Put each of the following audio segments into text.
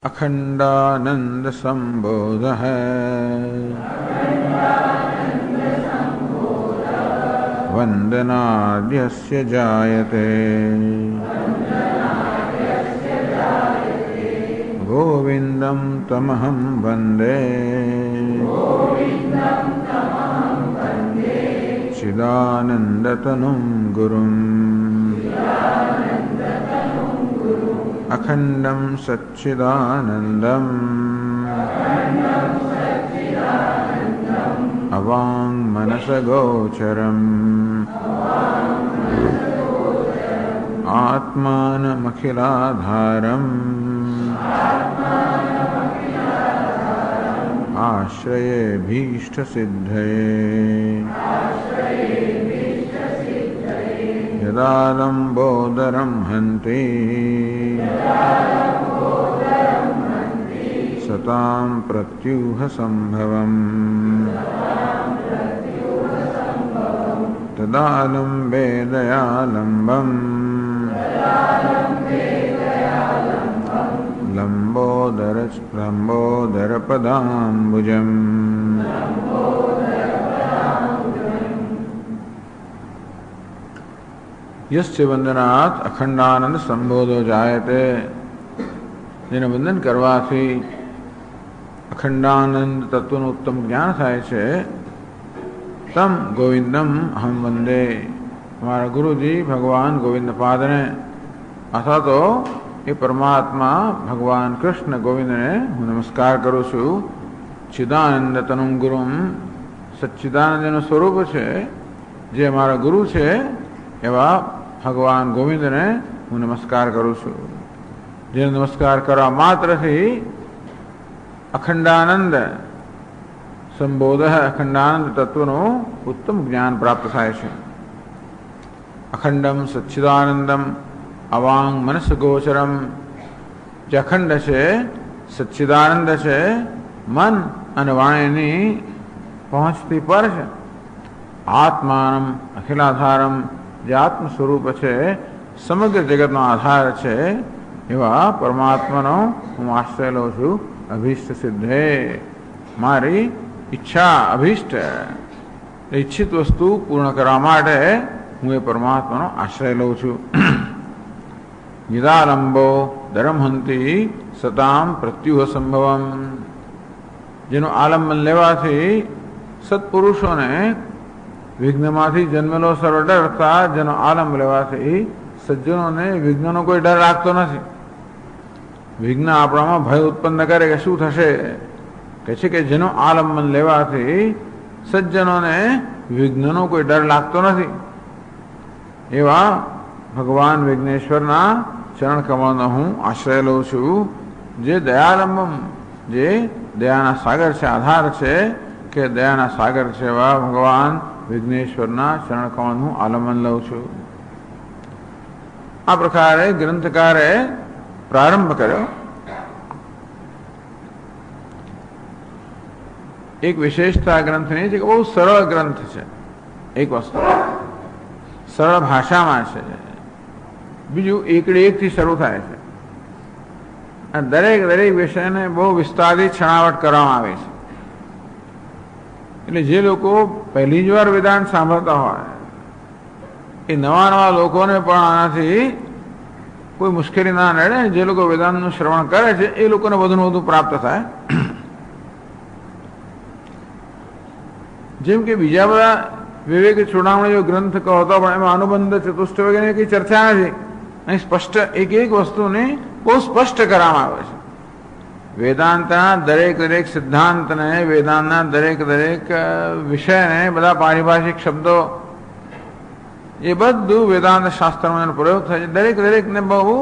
अखंडानंद संबोध है वंदनाद्यस्य जायते गोविंदं तमहं वंदे चिदानंदतनुं गुरुम् अखंडं सच्चिदानंदम् अवाङ्मनसगोचरम् आत्मानमखिलाधारम् आश्रयेभीष्टसिद्धये यदा लम्बोदरं हन्ति सतां प्रत्यूह संभवम् तदा लम्बे दयालम्बम् लम्बोदरपदाम्बुजम् यस्य वंदनात् अखंडानंद संबोधो जायते જેને વંદન કરવાથી અખંડાનંદ તત્વનું ઉત્તમ જ્ઞાન થાય છે તમ ગોવિંદમ અહમ વંદે અમારા ગુરુજી ભગવાન ગોવિંદ પાદને અથવા તો એ પરમાત્મા ભગવાન કૃષ્ણ ગોવિંદને હું નમસ્કાર કરું છું. ચિદાનંદ તનુમ ગુરુમ સચ્ચિદાનંદનું સ્વરૂપ છે જે અમારા ગુરુ છે એવા ભગવાન ગોવિંદને હું નમસ્કાર કરું છું. જેને નમસ્કાર કરવા માત્રથી અખંડાનંદ સંબોધ અખંડાનંદ તત્વનું ઉત્તમ જ્ઞાન પ્રાપ્ત થાય છે. અખંડમ સચ્ચિદાનંદમ અવાંગ મનસ ગોચરમ જે અખંડ છે સચ્ચિદાનંદ છે મન અને વાણીની પહોંચતી પર છે. આત્માનમ અખિલાધારમ જે આત્મ સ્વરૂપ છે સમગ્ર જગતનો આધાર છે એવા પરમાત્માનો હું આશ્રય લઉં છું. અભીષ્ટ સિદ્ધે મારી ઈચ્છા અભીષ્ટ ઈચ્છિત વસ્તુ પૂર્ણ કરવા માટે હું એ પરમાત્માનો આશ્રય લઉં છું. નિદાલંબો દરમહંતી સતામ પ્રત્યુહ સંભવમ જેનું આલંબન લેવાથી સત્પુરુષોને વિઘ્નમાંથી જન્મેલો સર્વ ડરતા જેનો આલંબ લેવાથી સજ્જનોને વિઘ્નનો કોઈ ડર લાગતો નથી. વિઘ્ન આપણામાં ભય ઉત્પન્ન કરે કે શું થશે, કે છે કે જેનો આલંબન લેવાથી સજ્જનોને વિઘ્નનો કોઈ ડર લાગતો નથી. એવા ભગવાન વિઘ્નેશ્વરના ચરણ કમળનો હું આશ્રય લઉં છું, જે દયાલંબમ, જે દયાના સાગર છે, આધાર છે કે દયાના સાગર છે, એવા ભગવાન વિઘ્નેશ્વરના ચરણ કમળનું આલંબન લઉં છું. આ પ્રકારે ગ્રંથકારે પ્રારંભ કર્યો. એક વિશેષતા ગ્રંથની છે કે બહુ સરળ ગ્રંથ છે. એક વસ્તુ સરળ ભાષામાં છે, બીજું એકડે એકથી શરૂ થાય છે. અને દરેક વિષયને બહુ વિસ્તારિત છણાવટ કરવામાં આવે છે. એટલે જે લોકો પહેલી જ વાર વેદાંત સાંભળતા હોય એ નવા લોકોને પણ આનાથી કોઈ મુશ્કેલી ના નડે. જે લોકો વેદાંતનું શ્રવણ કરે છે એ લોકોને વધુને વધુ પ્રાપ્ત થાય. જેમ કે બીજા બધા વિવેક ચૂડામણી જો ગ્રંથ કહો તો પણ એમાં અનુબંધ ચતુષ્ટ વગેરે કઈ ચર્ચા નથી. અહીં સ્પષ્ટ એક વસ્તુને બહુ સ્પષ્ટ કરવામાં આવે છે. વેદાંતના દરેક સિદ્ધાંતને, વેદાંતના દરેક વિષયને, બધા પારિભાષિક શબ્દો એ બધું વેદાંત શાસ્ત્રમાં એનો પ્રયોગ થાય છે. દરેકને બહુ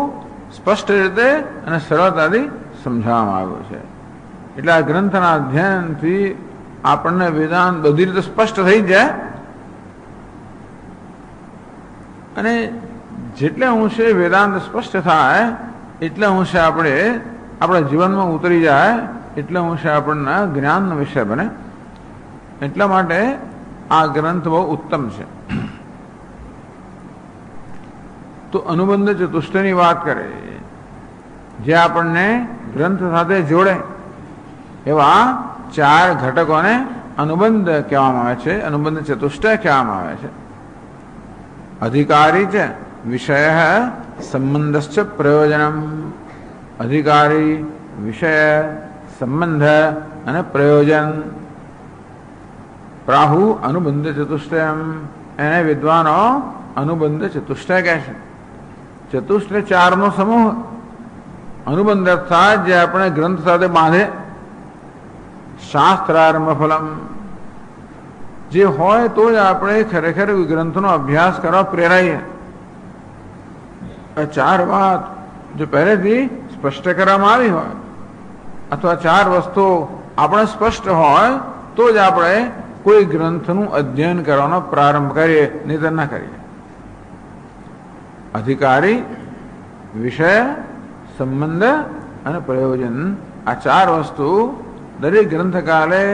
સ્પષ્ટ રીતે અને સરળતાથી સમજાવવામાં આવ્યું છે. એટલે આ ગ્રંથના અધ્યયનથી આપણને વેદાંત બધી રીતે સ્પષ્ટ થઈ જાય અને જેટલે અંશે વેદાંત સ્પષ્ટ થાય એટલે અંશે આપણે આપણા જીવનમાં ઉતરી જાય, એટલે અંશે આપણને જ્ઞાનનો વિષય બને. એટલા માટે આ ગ્રંથ બહુ ઉત્તમ છે. તો અનુબંધ ચતુષ્ટની વાત કરે, જે આપણને ગ્રંથ સાથે જોડે એવા 4 ઘટકોને અનુબંધ કહેવામાં આવે છે, અનુબંધ ચતુષ્ટય કહેવામાં આવે છે. અધિકારી છે, વિષય સંબંધશ્ચ પ્રયોજનમ. અધિકારી, વિષય, સંબંધ અને પ્રયોજન. પ્રાહુ અનુબંધ ચતુષ્ટયમ. એને વિદ્વાનો અનુબંધ ચતુષ્ટય કહે છે. ચતુષ્ટય 4નો સમૂહ. અનુબંધ અર્થાત જે આપણે ગ્રંથ સાથે બાંધે. શાસ્ત્રારંભ ફલમ, જે હોય તો જ આપણે ખરેખર ગ્રંથનો અભ્યાસ કરવા પ્રેરાઈએ. 4 વાત જો પહેલેથી સ્પષ્ટ કરવામાં આવી હોય અથવા 4 વસ્તુઓ આપણે સ્પષ્ટ હોય તો જ આપણે કોઈ ગ્રંથનું અધ્યયન કરવાનો પ્રારંભ કરીએ, નહીંતર ના કરીએ. અધિકારી, વિષય, સંબંધ અને પ્રયોજન, આ 4 વસ્તુ દરેક ગ્રંથકાલે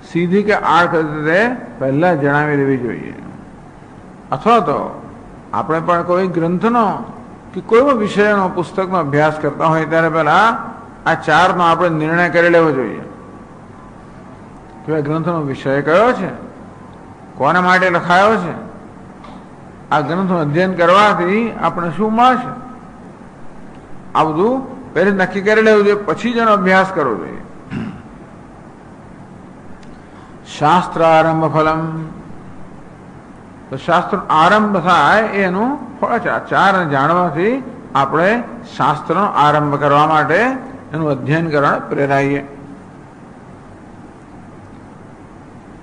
સીધી કે આડકત રીતે પહેલા જણાવી દેવી જોઈએ. અથવા તો આપણે પણ કોઈ ગ્રંથનો કે કોઈ વિષયનો, પુસ્તકનો અભ્યાસ કરતા હોય ત્યારે પહેલા આ 4નો આપણે નિર્ણય કરી લેવો જોઈએ કે ગ્રંથનો વિષય કયો છે, કોના માટે લખાયો છે, આ ગ્રંથનું અધ્યયન કરવાથી આપણે શું મળશે, આ બધું પહેલે નક્કી કરી લેવું જોઈએ, પછી જ એનો અભ્યાસ કરવો જોઈએ. શાસ્ત્રારંભ ફલમ, તો શાસ્ત્ર આરંભ થાય એનું ફળ છે. 4 જાણવાથી આપણે શાસ્ત્રનો આરંભ કરવા માટે એનું અધ્યયન કરવા પ્રેરાઈએ.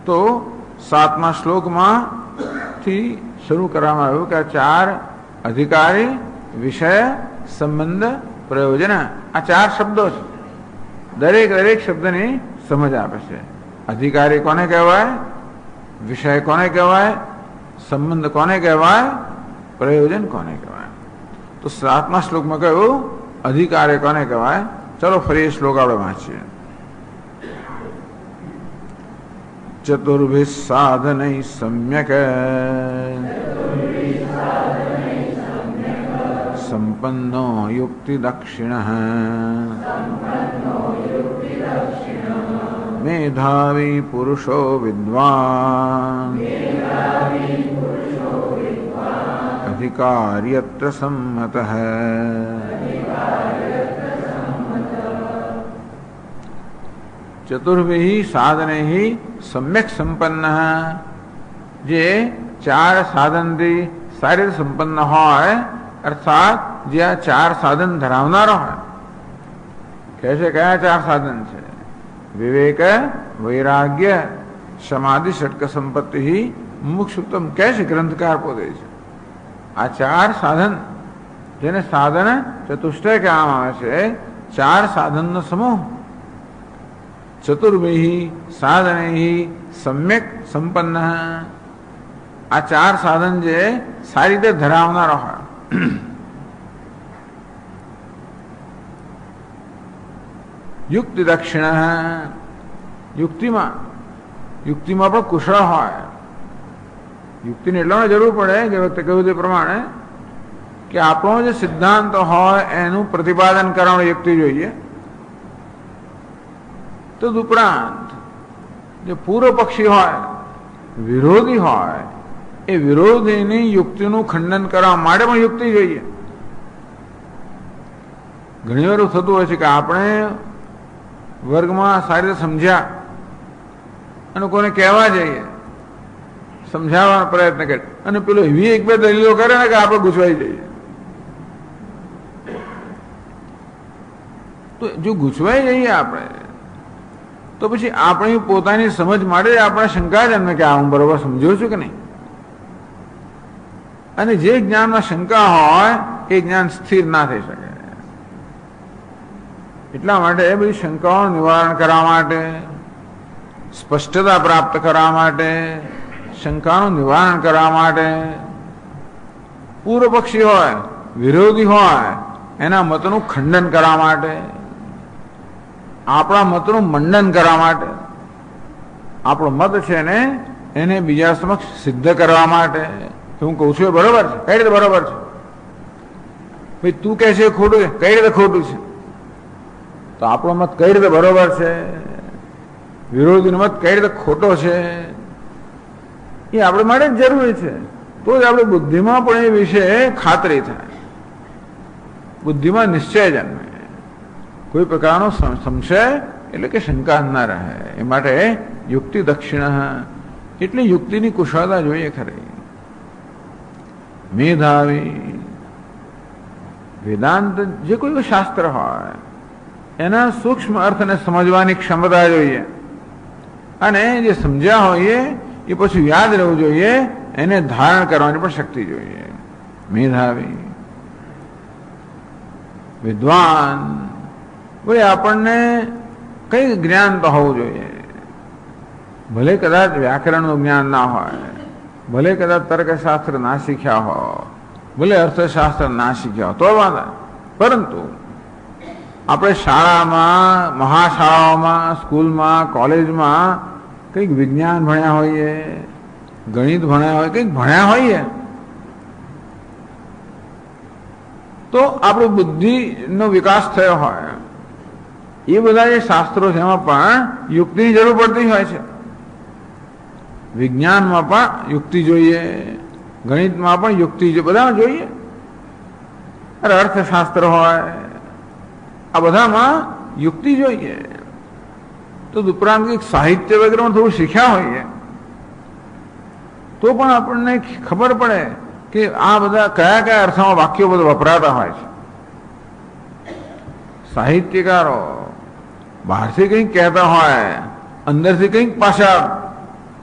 તો 7મા શ્લોકમાં થી શરૂ કરવામાં આવ્યું કે 4 અધિકારી, વિષય, સંબંધ, પ્રયોજન, આ 4 શબ્દો છે. દરેક શબ્દની સમજ આપે છે. અધિકારી કોને કહેવાય, વિષય કોને કહેવાય, સંબંધ કોને કહેવાય, પ્રયોજન કોને કહેવાય. તો 7મા શ્લોકમાં કહ્યું અધિકારી કોને કહેવાય. ચલો ફરી એ શ્લોક આપણે વાંચીએ. ચતુર્ભિ સાધનૈ સમ્યક સંપન્નો યુક્તિ દક્ષિણ મેધાવી પુરુષો વિદ્વાન અધિકાર્યત્ર સંમતઃ. ચતુર્ભિ સાધનૈ સમ્યક સંપન્ન, જે ચાર સાધનથી સારી રીતે સંપન્ન હોય, અર્થાત જે આ ચાર સાધન ધરાવનારો હોય. કહે છે કયા ચાર સાધન છે? વિવેક, વૈરાગ્ય, સમાધિ, ષટક સંપત્તિ, મુક્ષુત્તમ કહે છે ગ્રંથકાર પોતે છે. આ ચાર સાધન, જેને સાધન ચતુષ્ટય કહેવામાં આવે છે, ચાર સાધનનો સમૂહ. ચતુર્ભિ સાધનૈ સમ્યક સંપન્ન. આ ચાર સાધન જે સારી રીતે ધરાવનારો હોય. યુક્તિ દક્ષિણ, યુક્તિમાં પણ કુશળ હોય. યુક્તિને એટલા જરૂર પડે કે વખતે કહ્યું તે પ્રમાણે કે આપણો જે સિદ્ધાંત હોય એનું પ્રતિપાદન કરવાની યુક્તિ જોઈએ. તદુપરાંત જે પૂર્વ પક્ષી હોય, વિરોધી હોય, એ વિરોધીની યુક્તિનું ખંડન કરવા માટે પણ યુક્તિ જોઈએ. ઘણી વાર થતું હોય છે કે આપણે વર્ગમાં સારી રીતે સમજ્યા અને કોઈને કહેવા જઈએ, સમજાવવાનો પ્રયત્ન કરે, અને પેલો એવી એક બે દલીલો કરે ને કે આપણે ગૂંચવાઈ જઈએ. તો જો ગૂંચવાઈ જઈએ આપણે, તો પછી આપણી પોતાની સમજ માટે આપણે શંકા જન્મે કે આ હું બરોબર સમજ્યો છું કે નહીં. અને જે જ્ઞાનમાં શંકા હોય એ જ્ઞાન સ્થિર ના થઈ શકે. એટલા માટે એ બધી શંકાઓનું નિવારણ કરવા માટે, સ્પષ્ટતા પ્રાપ્ત કરવા માટે, શંકાનું નિવારણ કરવા માટે પૂર્વ પક્ષી હોય, વિરોધી હોય, એના મતનું ખંડન કરવા માટે, આપણા મતનું મંડન કરવા માટે, આપણો મત છે ને એને બીજા સમક્ષ સિદ્ધ કરવા માટે. હું કહું છું એ બરોબર છે, કઈ રીતે બરોબર છે? ભાઈ તું કહે છે ખોટું છે, કઈ રીતે ખોટું છે? તો આપણો મત કઈ રીતે બરોબર છે, વિરોધીનો મત કઈ રીતે ખોટો છે, એ આપણે માટે જ જરૂરી છે. તો જ આપણી બુદ્ધિમાં પણ એ વિશે ખાતરી થાય, બુદ્ધિમાં નિશ્ચય જન્મે, કોઈ પ્રકારનો સંશય એટલે કે શંકા ના રહે. એ માટે યુક્તિ દક્ષિણ, એટલે યુક્તિની કુશળતા જોઈએ ખરી. મેધાવી, વેદાંત જે કોઈ શાસ્ત્ર હોય એના સૂક્ષ્મ અર્થને સમજવાની ક્ષમતા જોઈએ, અને જે સમજ્યા હોય એ પછી યાદ રહેવું જોઈએ, એને ધારણ કરવાની પણ શક્તિ જોઈએ. મેધાવી, વિદ્વાન, ભાઈ આપણને કઈ જ્ઞાન તો હોવું જોઈએ. ભલે કદાચ વ્યાકરણનું જ્ઞાન ના હોય, ભલે કદાચ તર્કશાસ્ત્ર ના શીખ્યા હો, ભલે અર્થશાસ્ત્ર ના શીખ્યા હો, તો વાંધો, પરંતુ આપણે શાળામાં, મહાશાળાઓમાં, સ્કૂલમાં, કોલેજમાં કંઈક વિજ્ઞાન ભણ્યા હોઈએ, ગણિત ભણ્યા હોય, કંઈક ભણ્યા હોઈએ, તો આપણી બુદ્ધિનો વિકાસ થયો હોય. એ બધા જે શાસ્ત્રો છે એમાં પણ યુક્તિની જરૂર પડતી હોય છે. વિજ્ઞાનમાં પણ યુક્તિ જોઈએ, ગણિતમાં પણ યુક્તિ જોઈએ, બધામાં જોઈએ. અરે અર્થશાસ્ત્ર હોય, આ બધામાં યુક્તિ જોઈએ. તો ઉપરાંત કંઈક સાહિત્ય વગેરેમાં થોડું શીખ્યા હોઈએ તો પણ આપણને ખબર પડે કે આ બધા કયા કયા અર્થમાં વાક્યો બધા વપરાતા હોય છે. સાહિત્યકારો બહારથી કંઈક કહેતા હોય, અંદરથી કંઈક પાછા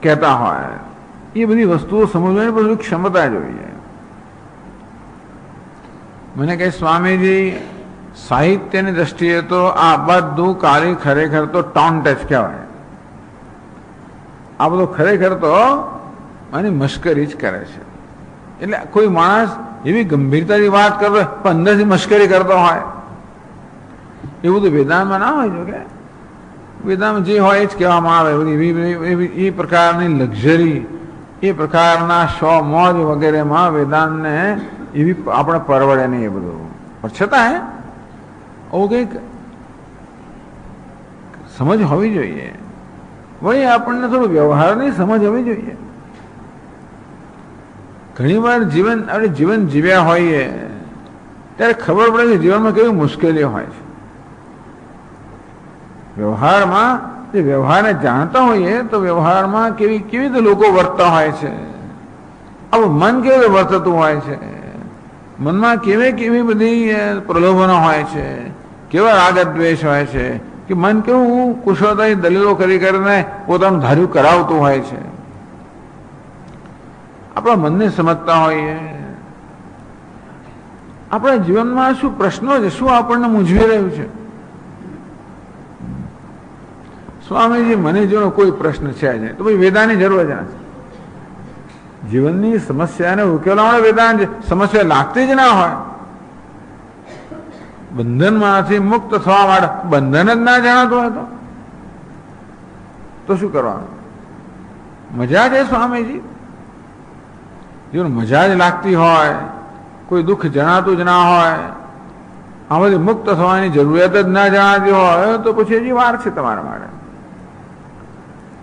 કહેતા હોય, એ બધી વસ્તુઓ સમજવાની બધી ક્ષમતા જોઈએ. મને કહે સ્વામીજી, સાહિત્યની દ્રષ્ટિએ તો આ બધું કાલી ખરેખર તો ટોન ટચ કહેવાય. આ બધું ખરેખર તો આની મશ્કરી જ કરે છે. એટલે કોઈ માણસ એવી ગંભીરતાથી વાત કરતો હોય પણ અંદરથી મશ્કરી કરતો હોય, એવું તો વેદાંતમાં ના હોય. જો કે વેદાંતમાં જે હોય એ જ કહેવામાં આવે. એ પ્રકારની લક્ઝરી, એ પ્રકારના શો મોજ વગેરેમાં વેદાંતને એવી આપણે પરવડે નહીં એ બધું. પણ છતાં આવું કંઈક સમજ હોવી જોઈએ. વળી આપણને થોડું વ્યવહારની સમજ હોવી જોઈએ. ઘણી વાર આપણે જીવન જીવ્યા હોઈએ ત્યારે ખબર પડે કે જીવનમાં કેવી મુશ્કેલીઓ હોય છે. વ્યવહારમાં જે વ્યવહારને જાણતા હોઈએ તો વ્યવહારમાં કેવી રીતે લોકો વર્તતા હોય છે, આવું મન કેવું વર્તતું હોય છે, મનમાં કેવી બધી પ્રલોભનો હોય છે, કેવા રાગ દ્વેષ હોય છે, કે મન કેવું કુશળતાની દલીલો કરીને પોતાનું ધાર્યું કરાવતું હોય છે. આપણા મનને સમજતા હોઈએ, આપણા જીવનમાં શું પ્રશ્નો છે, શું આપણને મૂંઝવી રહ્યું છે. સ્વામીજી, મને જો કોઈ પ્રશ્ન છે જ તો ભાઈ વેદાની જરૂર જ નથી. જીવનની સમસ્યાને ઉકેલવા માટે વેદાંત સમસ્યા લાગતી જ ના હોય. બંધનમાંથી મુક્ત થવા માટે બંધન જ ના જાણતું હોય તો શું કરવાનું? મજા છે સ્વામીજી, જો મજા જ લાગતી હોય, કોઈ દુઃખ જણાતું જ ના હોય, આમાંથી મુક્ત થવાની જરૂરિયાત જ ના જણાતી હોય તો પછી હજી વાર છે તમારા માટે.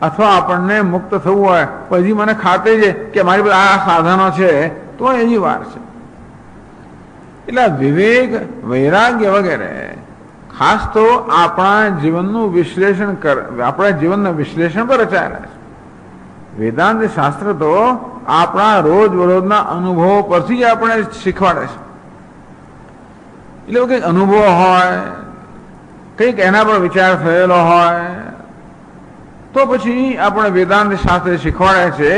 અથવા આપણને મુક્ત થવું હોય પછી મને ખાતે છે કે મારી પાસે આ સાધનો છે તો હજી વાર છે. એટલે વિવેક, વૈરાગ્ય વગેરે ખાસ તો આપણા જીવનનું વિશ્લેષણ આપણા જીવનના વિશ્લેષણ પર રચાયેલા છે. વેદાંત શાસ્ત્ર તો આપણા રોજબરોજના અનુભવો પરથી જ આપણે શીખવાડે છે. એટલે કંઈક અનુભવ હોય, કંઈક એના પર વિચાર થયેલો હોય તો પછી આપણે વેદાંત શાસ્ત્ર શીખવાડે છે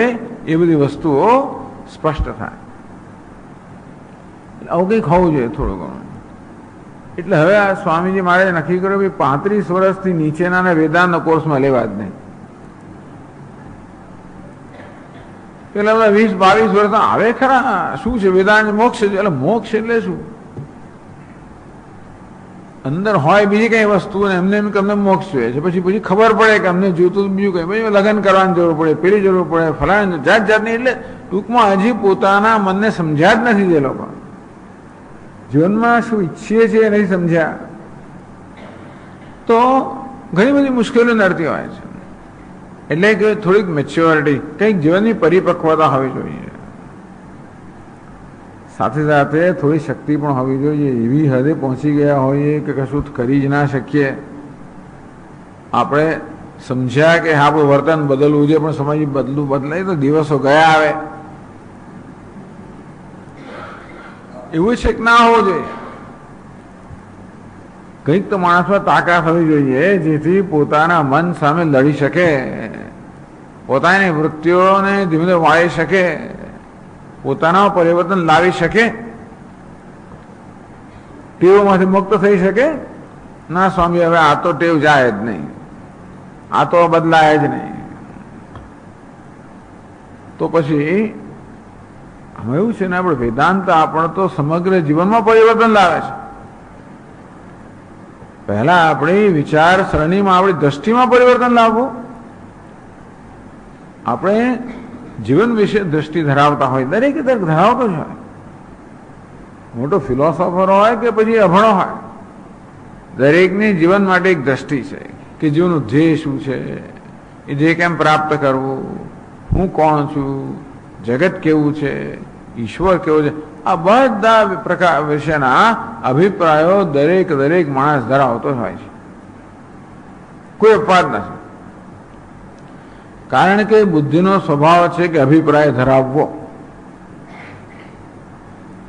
એ બધી વસ્તુઓ સ્પષ્ટ થાય. આવું કંઈક હોવું જોઈએ થોડું ઘણું. એટલે હવે આ સ્વામીજી મારે નક્કી કર્યું કે 35 વર્ષથી નીચેના વેદાંતના કોર્સમાં લેવા જ નહીં. પેલા 20-22 વર્ષના આવે ખરા, શું છે વેદાંત? મોક્ષ. એટલે મોક્ષ એટલે શું? અંદર હોય બીજી કઈ વસ્તુ ને એમને અમને મોક્ષ જોઈએ છે, પછી ખબર પડે કે અમને જોતું બીજું કઈ, પછી લગ્ન કરવાની જરૂર પડે, પેલી જરૂર પડે, ફલાણી જાત જાતની. એટલે ટૂંકમાં હજી પોતાના મનને સમજ્યા જ નથી. જે લોકો જીવનમાં શું ઈચ્છીએ છીએ એ નહીં સમજ્યા તો ઘણી બધી મુશ્કેલીઓ નડતી હોય છે. એટલે કે થોડીક મેચ્યોરિટી, કંઈક જીવનની પરિપક્વતા હોવી જોઈએ. સાથે સાથે થોડી શક્તિ પણ હોવી જોઈએ. એવી હદે પહોંચી ગયા હોઈએ કે કશું કરી જ ના શકીએ. આપણે સમજ્યા કે આપણું વર્તન બદલવું જોઈએ, પણ સમજ બદલાય તો દિવસો ગયા આવે. એવું છે કે ના હોવું જોઈએ. કંઈક તો માણસમાં તાકાત હોવી જોઈએ જેથી પોતાના મન સામે લડી શકે, પોતાની વૃત્તિઓને ધીમે ધીમે વાળી શકે, પોતાના પરિવર્તન લાવી શકે, ટેવોમાંથી મુક્ત થઈ શકે. ના સ્વામી, હવે આ તો ટેવ જાય જ નહીં, આ તો બદલાય જ નહીં. તો પછી આમાં એવું છે ને, આપણે વેદાંત આપણે તો સમગ્ર જીવનમાં પરિવર્તન લાવે છે. પહેલા આપણી વિચાર સરણીમાં, આપણી દ્રષ્ટિમાં પરિવર્તન લાવવું. આપણે જીવન વિશે દ્રષ્ટિ ધરાવતા હોય, દરેકે દરેક ધરાવતો જ હોય. મોટો ફિલોસોફર હોય કે પછી અભણો હોય, દરેકની જીવન માટે એક દ્રષ્ટિ છે કે જીવનનું ધ્યેય શું છે, એ ધ્યેય કેમ પ્રાપ્ત કરવું, હું કોણ છું, જગત કેવું છે, ઈશ્વર કેવો છે. આ બધા પ્રકાર વિશેના અભિપ્રાયો દરેક માણસ ધરાવતો હોય છે. કોઈ અપવાદ નથી. કારણ કે બુદ્ધિનો સ્વભાવ છે કે અભિપ્રાય ધરાવવો.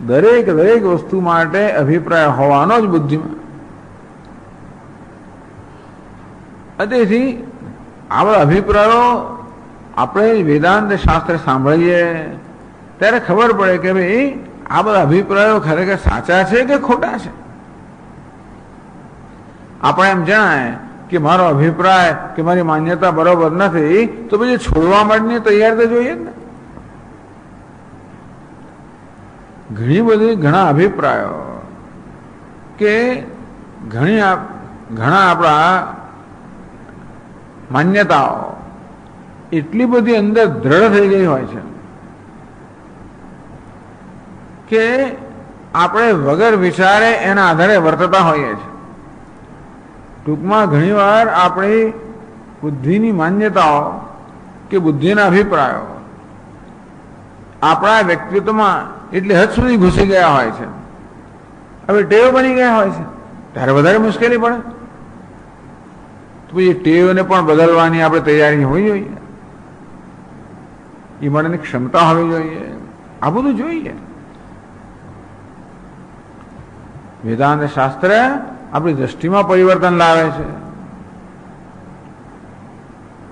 દરેક વસ્તુ માટે અભિપ્રાય હોવાનો જ બુદ્ધિમાં. તેથી આપણા અભિપ્રાયો આપણે વેદાંત શાસ્ત્ર સાંભળીએ ત્યારે ખબર પડે કે ભાઈ આ બધા અભિપ્રાયો ખરેખર સાચા છે કે ખોટા છે. આપણે એમ જણાય કે મારો અભિપ્રાય કે મારી માન્યતા બરોબર નથી તો પછી છોડવા માટેની તૈયાર તો જોઈએ ને. ઘણા અભિપ્રાયો કે ઘણા આપણા માન્યતાઓ એટલી બધી અંદર દ્રઢ થઈ ગઈ હોય છે કે આપણે વગર વિચારે એના આધારે વર્તતા હોઈએ છીએ. ટૂંકમાં ઘણીવાર આપણી બુદ્ધિની માન્યતાઓ કે બુદ્ધિના અભિપ્રાયો આપણા વ્યક્તિત્વમાં એટલે હદ સુધી ઘૂસી ગયા હોય છે. હવે ટેવ બની ગયા હોય છે ત્યારે વધારે મુશ્કેલી પડે. તો એ ટેવને પણ બદલવાની આપણે તૈયારી હોવી જોઈએ, એ માટેની ક્ષમતા હોવી જોઈએ. આ બધું જોઈએ. વેદાંત શાસ્ત્ર આપણી દ્રષ્ટિમાં પરિવર્તન લાવે છે,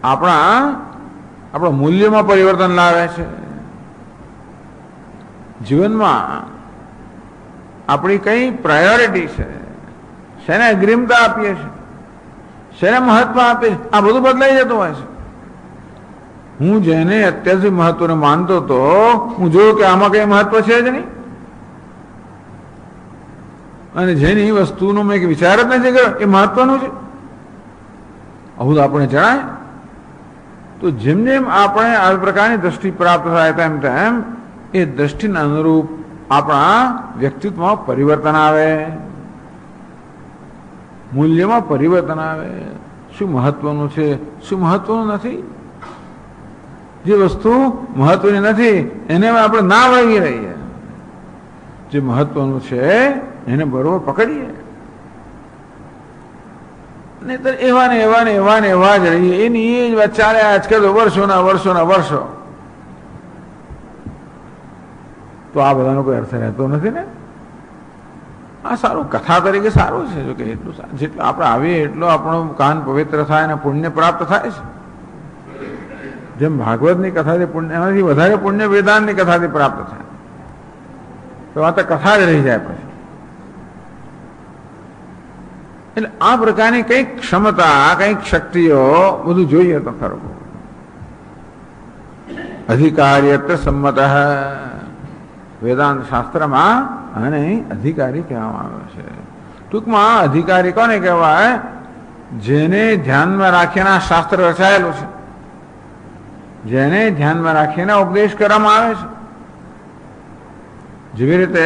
આપણા મૂલ્યમાં પરિવર્તન લાવે છે, જીવનમાં આપણી કઈ પ્રાયોરિટી છે, શેને અગ્રિમતા આપીએ છીએ, શેને મહત્વ આપીએ છીએ, આ બધું બદલાઈ જતું હોય છે. હું જેને અત્યારથી મહત્વને માનતો હતો, હું જોયું કે આમાં કઈ મહત્વ છે જ નહીં, અને જેની વસ્તુનો મેં વિચાર જ નથી કર્યો એ મહત્વનું છે, આવું આપણે જણાય. તો જેમ જેમ આપણે આ પ્રકારની દ્રષ્ટિ પ્રાપ્ત થાય તેમ તેમ એ દ્રષ્ટિના અનુરૂપ આપણા વ્યક્તિત્વમાં પરિવર્તન આવે, મૂલ્યમાં પરિવર્તન આવે. શું મહત્વનું છે, શું મહત્વનું નથી. જે વસ્તુ મહત્વની નથી એને આપણે ના વળગી રહીએ, જે મહત્વનું છે એને બરોબર પકડીએ. નહીતર એવા ને એવા ને એવા ને એવા જ રહીએ, એની એ જ વાત ચાલે આજકાલ તો વર્ષો. તો આ બધાનો કોઈ અર્થ રહેતો નથી ને. આ સારું કથા તરીકે સારું છે, જો કે એટલું જેટલું આપણે આવીએ એટલો આપણો કાન પવિત્ર થાય અને પુણ્ય પ્રાપ્ત થાય છે. જેમ ભાગવતની કથાથી પુણ્ય, એનાથી વધારે પુણ્ય વેદાંતની કથાથી પ્રાપ્ત થાય. તો આ તો કથા જ રહી જાય પછી. એટલે આ પ્રકારની કંઈક ક્ષમતા, કંઈક શક્તિઓ બધું જોઈએ તો ખરું. અધિકાર્યત્ર સંમત વેદાંત શાસ્ત્રમાં આને અધિકારી કહેવામાં આવે છે. ટૂંકમાં અધિકારી કોને કહેવાય? જેને ધ્યાનમાં રાખીને આ શાસ્ત્ર રચાયેલું છે, જેને ધ્યાનમાં રાખીને ઉપદેશ કરવામાં આવે છે. જેવી રીતે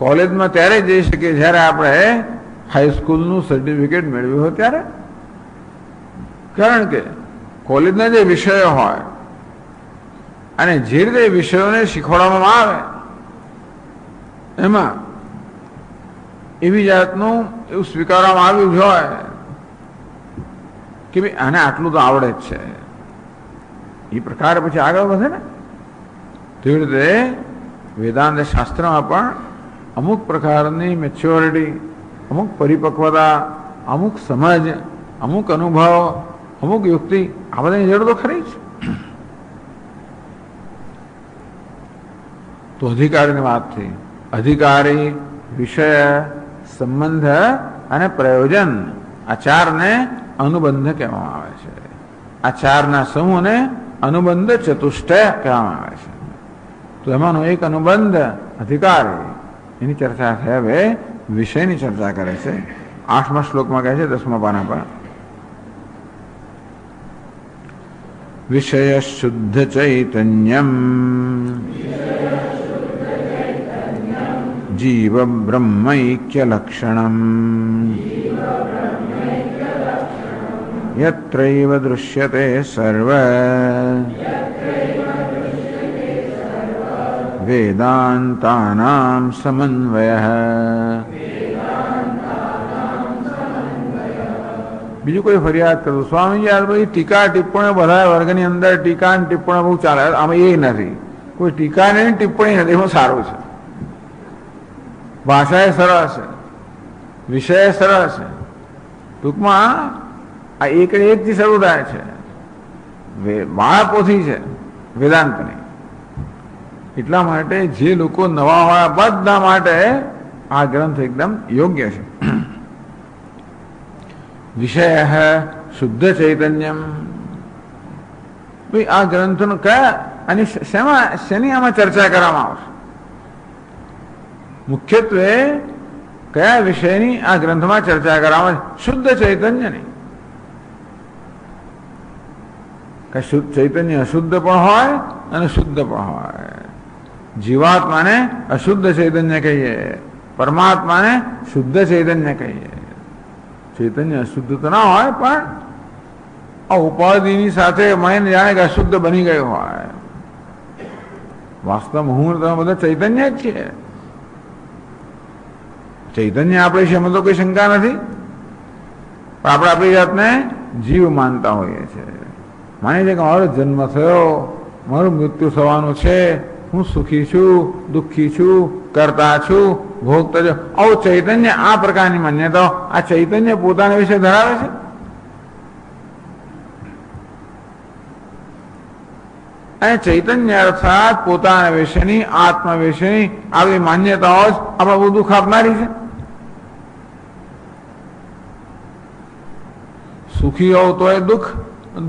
કોલેજમાં ત્યારે જઈ શકીએ જ્યારે આપણે હાઈસ્કૂલનું સર્ટિફિકેટ મેળવ્યું હોય ત્યારે, કારણ કે કોલેજના જે વિષયો હોય અને જે રીતે વિષયોને શીખવાડવામાં આવે એમાં એવી જાતનું એવું સ્વીકારવામાં આવ્યું હોય કે ભાઈ આને આટલું તો આવડે જ છે, એ પ્રકારે પછી આગળ વધે ને. તેવી રીતે વેદાંત શાસ્ત્રમાં પણ અમુક પ્રકારની મેચ્યોરિટી, અમુક પરિપક્વતા, અમુક સમજ, અમુક અનુભવ, અમુક યુક્તિ, આ બધાની જરૂર તો ખરી જ. તો અધિકારીની વાત થઈ. અધિકારી, વિષય, સંબંધ અને પ્રયોજન, આ ચારને અનુબંધ કહેવામાં આવે છે. આ ચારના સમૂહને અનુબંધ ચતુષ્ટય કહેવામાં આવે છે. તો એમાંનો એક અનુબંધ અધિકારી, એની ચર્ચા છે. હવે વિષયની ચર્ચા કરે છે. 8મા શ્લોકમાં કહે છે 10મા પાના પર, વિષય શુદ્ધ ચૈતન્યમ જીવ બ્રહ્મૈક્ય લક્ષણમ યત્રૈવ દૃશ્યતે સર્વ વેદાંતાનામ સમન્વયઃ. બીજું કોઈ ફરિયાદ કરું સ્વામીજી, આ બધી ટીકા ટિપ્પણીઓ બધા વર્ગની અંદર ટીકા અને ટિપ્પણી બહુ ચાલે, આમાં એ નથી. કોઈ ટીકા નહીં, ટિપ્પણી નથી, એમાં સારું છે. ભાષા એ સરળ છે, વિષય સરળ છે. ટૂંકમાં આ એકથી શરૂ થાય છે, બાળપોથી છે વેદાંતની. એટલા માટે જે લોકો નવા હોય બધા માટે આ ગ્રંથ એકદમ યોગ્ય છે. વિષય શુદ્ધ ચૈતન્યમ. ભાઈ આ ગ્રંથનો કયા અને શેની આમાં ચર્ચા કરવામાં આવશે? મુખ્યત્વે કયા વિષયની આ ગ્રંથમાં ચર્ચા કરવામાં આવે? શુદ્ધ ચૈતન્યની. કે ચૈતન્ય અશુદ્ધ પણ હોય અને શુદ્ધ પણ હોય. જીવાત્માને અશુદ્ધ ચૈતન્ય કહીએ, પરમાત્માને શુદ્ધ ચૈતન્ય કહીએ. ચૈતન્ય અશુદ્ધ તો ના હોય, પણ આ ઉપાધિની સાથે મને જાણે કે અશુદ્ધ બની ગયો હોય. વાસ્તવમાં હું તમે બધા ચૈતન્ય જ છીએ. ચૈતન્ય આપણે છે, એમાં તો કોઈ શંકા નથી, પણ આપણે આપણી જાતને જીવ માનતા હોઈએ છીએ. માની છે કે મારો જન્મ થયો, મારું મૃત્યુ થવાનું છે, હું સુખી છું, દુઃખી છું, કરતા છું, ભોગતા છું. આવું ચૈતન્ય આ પ્રકારની માન્યતાઓ આ ચૈતન્ય પોતાના વિશે ધરાવે છે. અને ચૈતન્ય અર્થાત પોતાના વિશેની આત્મા વિશેની આવી માન્યતાઓ જ આપણે બહુ દુઃખ આપનારી છે. સુખી હો તોય દુઃખ,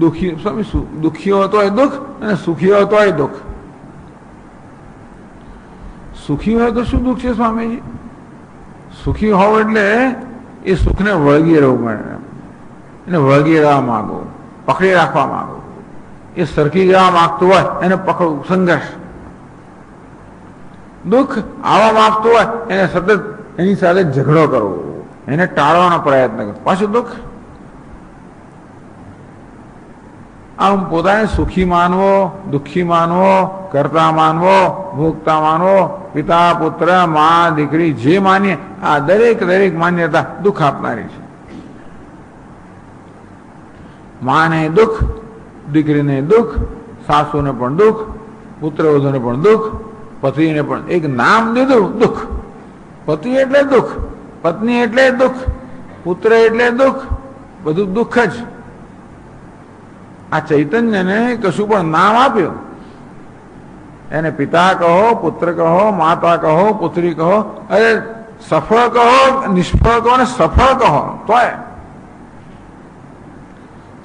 દુઃખી હો તોય દુઃખ અને સુખી હો તોય દુઃખ. સુખી હોય તો શું દુઃખ છે સ્વામીજી? સુખી હોવ એટલે એ સુખને વળગી રહેવું પડે, એને વળગી રહેવા માંગો, પકડી રાખવા માંગો. એ સરખી જવા માંગતું હોય એને પકડવું, સંઘર્ષ. દુઃખ આવવા માંગતું હોય એને સતત એની સાથે ઝઘડો કરવો, એને ટાળવાનો પ્રયત્ન કરવો, પાછું દુઃખ. આમ પોતાને સુખી માનવો, દુઃખી માનવો, કરતા માનવો, ભોગતા માનવો, પિતા પુત્ર મા દીકરી જે માનીએ આ દરેક માન્યતા દુઃખ આપનારી છે. માને દુઃખ, દીકરીને દુઃખ, સાસુને પણ દુઃખ, પુત્રવધુને પણ દુઃખ, પતિને પણ એક નામ દીધું દુઃખ. પતિ એટલે દુઃખ, પત્ની એટલે દુઃખ, પુત્ર એટલે દુઃખ, બધું દુઃખ જ. આ ચૈતન્યને કશું પણ નામ આપ્યું, એને પિતા કહો, પુત્ર કહો, માતા કહો, પુત્રી કહો, અરે સફળ કહો, નિષ્ફળ કહો ને સફળ કહો તોય